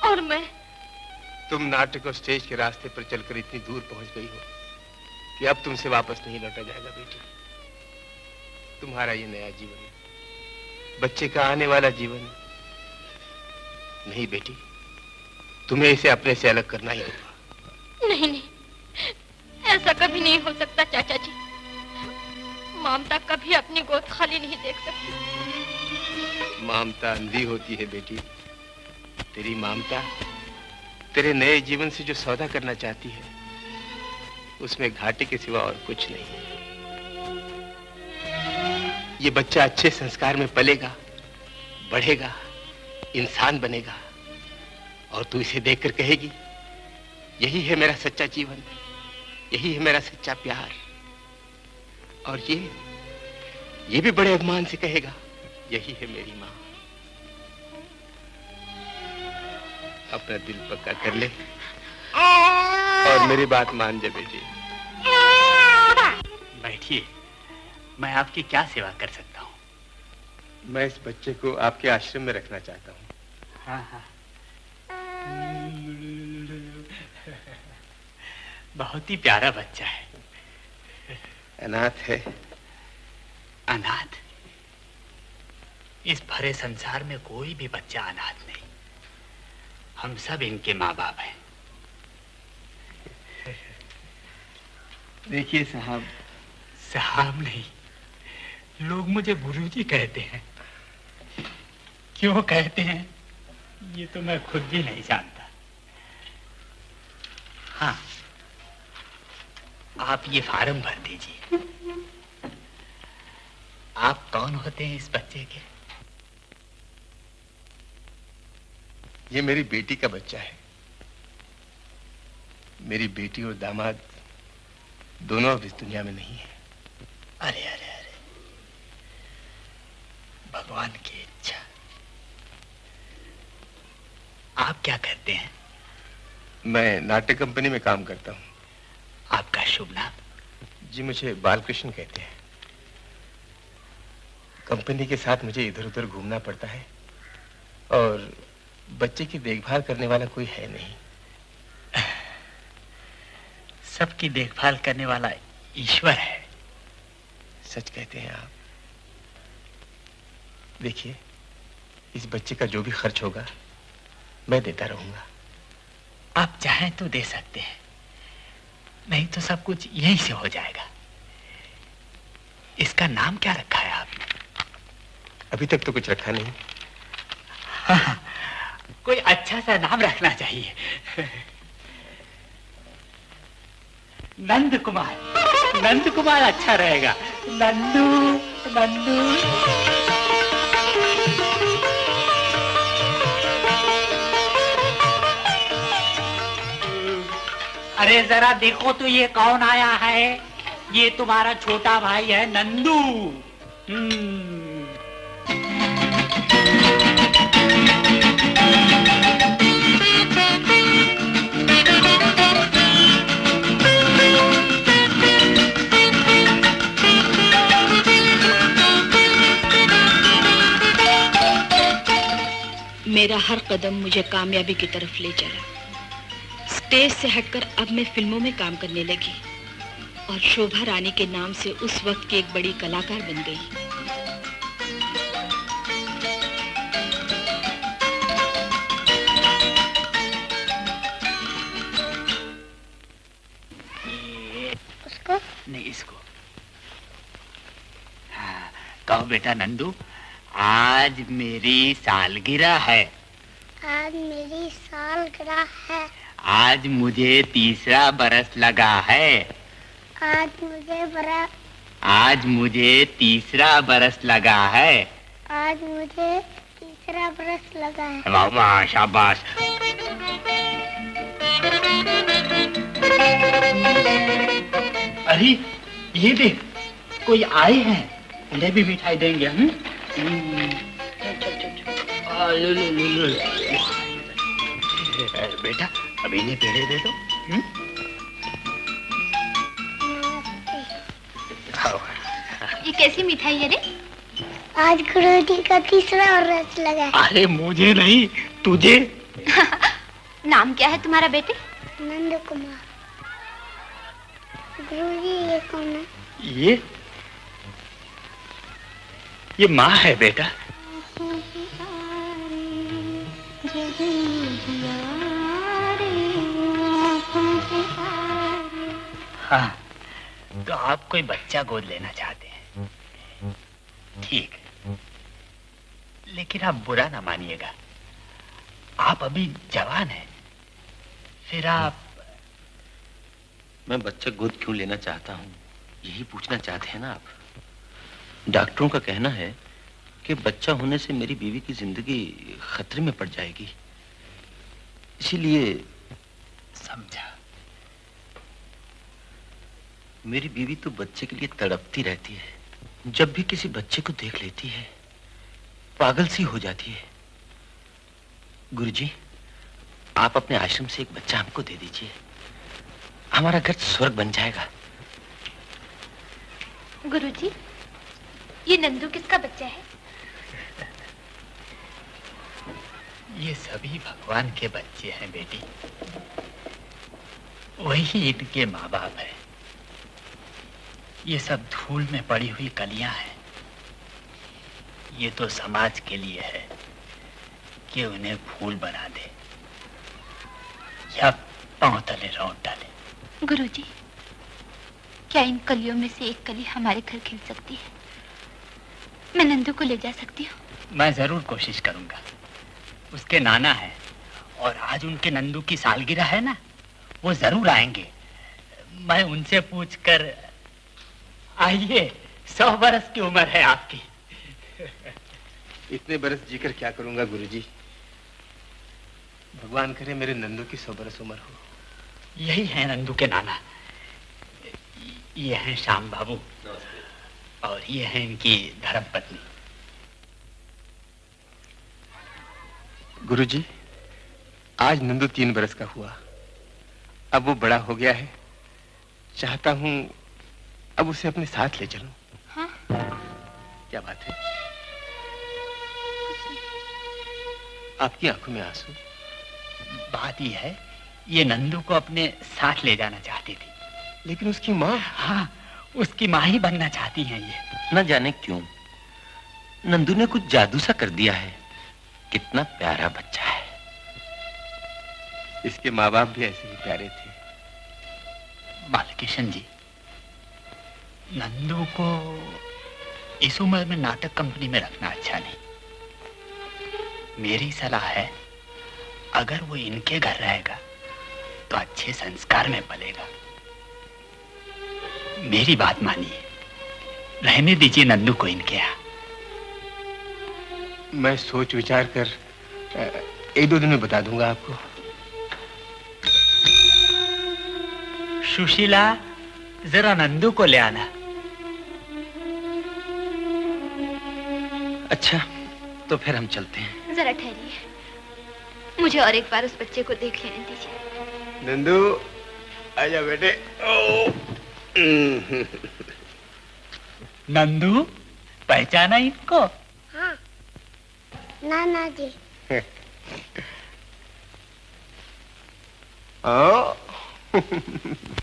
और मैं? तुम नाटक और स्टेज के रास्ते पर चलकर इतनी दूर पहुंच गई हो कि अब तुमसे वापस नहीं लौटा जाएगा बेटी। तुम्हारा ये नया जीवन है, बच्चे का आने वाला जीवन। नहीं बेटी, तुम्हें इसे अपने से अलग करना ही होगा। नहीं नहीं, ऐसा कभी नहीं हो सकता चाचा जी। ममता कभी अपनी गोद खाली नहीं देख सकती। ममता अंधी होती है बेटी। तेरी ममता तेरे नए जीवन से जो सौदा करना चाहती है उसमें घाटे के सिवा और कुछ नहीं। ये बच्चा अच्छे संस्कार में पलेगा, बढ़ेगा, इंसान बनेगा और तू इसे देखकर कहेगी यही है मेरा सच्चा जीवन, यही है मेरा सच्चा प्यार। और ये भी बड़े अभिमान से कहेगा यही है मेरी माँ। अपना दिल पक्का कर ले और मेरी बात मान जा बेटी। बैठिए, मैं आपकी क्या सेवा कर सकता हूँ? मैं इस बच्चे को आपके आश्रम में रखना चाहता हूँ। हाँ हाँ, बहुत ही प्यारा बच्चा है। अनाथ है। अनाथ? इस भरे संसार में कोई भी बच्चा अनाथ नहीं। हम सब इनके माँ बाप हैं। देखिए साहब। साहब नहीं, लोग मुझे गुरुजी कहते हैं। क्यों कहते हैं ये तो मैं खुद भी नहीं जानता। हाँ, आप ये फार्म भर दीजिए। आप कौन होते हैं इस बच्चे के? ये मेरी बेटी का बच्चा है। मेरी बेटी और दामाद दोनों अब इस दुनिया में नहीं है। अरे अरे अरे, भगवान की इच्छा। आप क्या करते हैं? मैं नाट्य कंपनी में काम करता हूँ। आपका शुभ नाम? जी, मुझे बालकृष्ण कहते हैं। कंपनी के साथ मुझे इधर उधर घूमना पड़ता है और बच्चे की देखभाल करने वाला कोई है नहीं। सबकी देखभाल करने वाला ईश्वर है। सच कहते हैं आप। देखिए, इस बच्चे का जो भी खर्च होगा मैं देता रहूंगा। आप चाहें तो दे सकते हैं, नहीं तो सब कुछ यहीं से हो जाएगा। इसका नाम क्या रखा है आपने? अभी तक तो कुछ रखा नहीं। हाँ, कोई अच्छा सा नाम रखना चाहिए। नंद कुमार। नंद कुमार अच्छा रहेगा। नंदू नंदू। अरे जरा देखो तो ये कौन आया है। ये तुम्हारा छोटा भाई है नंदू। मेरा हर कदम मुझे कामयाबी की तरफ ले चला। स्टेज से हटकर अब मैं फिल्मों में काम करने लगी और शोभा रानी के नाम से उस वक्त की एक बड़ी कलाकार बन गई। उसको? नहीं, इसको। हाँ, कहो बेटा नंदू, आज मेरी सालगिरह है। आज मेरी सालगिरह है। आज मुझे 3रा बरस लगा है। आज मुझे 3रा बरस लगा है। आज मुझे 3रा बरस लगा है। वाह वाह, शाबाश। अरे ये देख, कोई आए हैं, उन्हें भी मिठाई देंगे हम। बेटा अब इन्हें पेड़े दे दो। ये कैसी मिठाई है रे? आज गुरुजी का 3रा बरस लगा है। अरे मुझे नहीं, तुझे। नाम क्या है तुम्हारा बेटे? नंद कुमार। गुरुजी ये कौन है? ये माँ है बेटा। हाँ, तो आप कोई बच्चा गोद लेना चाहते हैं? ठीक है, लेकिन आप बुरा ना मानिएगा, आप अभी जवान हैं, फिर आप... मैं बच्चा गोद क्यों लेना चाहता हूँ, यही पूछना चाहते हैं ना आप। डॉक्टरों का कहना है कि बच्चा होने से मेरी बीवी की जिंदगी खतरे में पड़ जाएगी, इसीलिए... समझा। मेरी बीवी तो बच्चे के लिए तड़पती रहती है, जब भी किसी बच्चे को देख लेती है पागल सी हो जाती है। गुरुजी, आप अपने आश्रम से एक बच्चा हमको दे दीजिए, हमारा घर स्वर्ग बन जाएगा। गुरुजी, ये नंदू किसका बच्चा है? ये सभी भगवान के बच्चे हैं बेटी, वही इनके माँ बाप है। ये सब धूल में पड़ी हुई कलियां हैं। ये तो समाज के लिए है कि उन्हें फूल बना दे या पांव तले रौंद डाले। गुरुजी, क्या इन कलियों में से एक कली हमारे घर खिल सकती है? मैं नंदू को ले जा सकती हूँ? मैं जरूर कोशिश करूंगा। उसके नाना है और आज उनके नंदू की सालगिरह है ना, वो जरूर आएंगे। मैं उनसे पूछकर... आइए, 100 बरस की उम्र है आपकी। इतने बरस जीकर क्या करूंगा गुरुजी? भगवान करे मेरे नंदू की 100 बरस उम्र हो। यही है नंदू के नाना, ये हैं श्याम बाबू और ये हैं इनकी धर्मपत्नी। गुरुजी, आज नंदू 3 बरस का हुआ, अब वो बड़ा हो गया है, चाहता हूँ अब उसे अपने साथ ले चलूं। हाँ? क्या बात है? आपकी आंखों में आंसू? बात यह है, ये नंदू को अपने साथ ले जाना चाहती थी, लेकिन उसकी माँ... हाँ, उसकी माँ ही बनना चाहती हैं ये। न जाने क्यों नंदू ने कुछ जादू सा कर दिया है, कितना प्यारा बच्चा है। इसके माँ बाप भी ऐसे ही प्यारे थे। बालकिशन जी, नंदू को इस उम्र में नाटक कंपनी में रखना अच्छा नहीं। मेरी सलाह है, अगर वो इनके घर रहेगा तो अच्छे संस्कार में पलेगा। मेरी बात मानिए, रहने दीजिए नंदू को इनके यहाँ। मैं सोच विचार कर 1-2 दिन में बता दूंगा आपको। सुशीला, जरा नंदू को ले आना। अच्छा, तो फिर हम चलते हैं। जरा ठहरिए, मुझे और एक बार उस बच्चे को देख लेने दीजिए। नंदू, आजा बेटे। नंदू, पहचाना इनको? हाँ, नाना जी।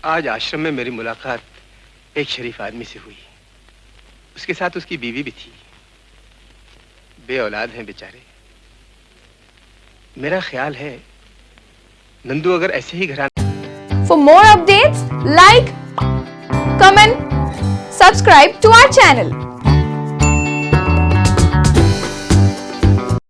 आज आश्रम में मेरी मुलाकात एक शरीफ आदमी से हुई। उसके साथ उसकी बीवी भी थी। बेऔलाद हैं बेचारे। मेरा ख्याल है नंदू अगर ऐसे ही घर... For more updates, like, comment, subscribe to our channel.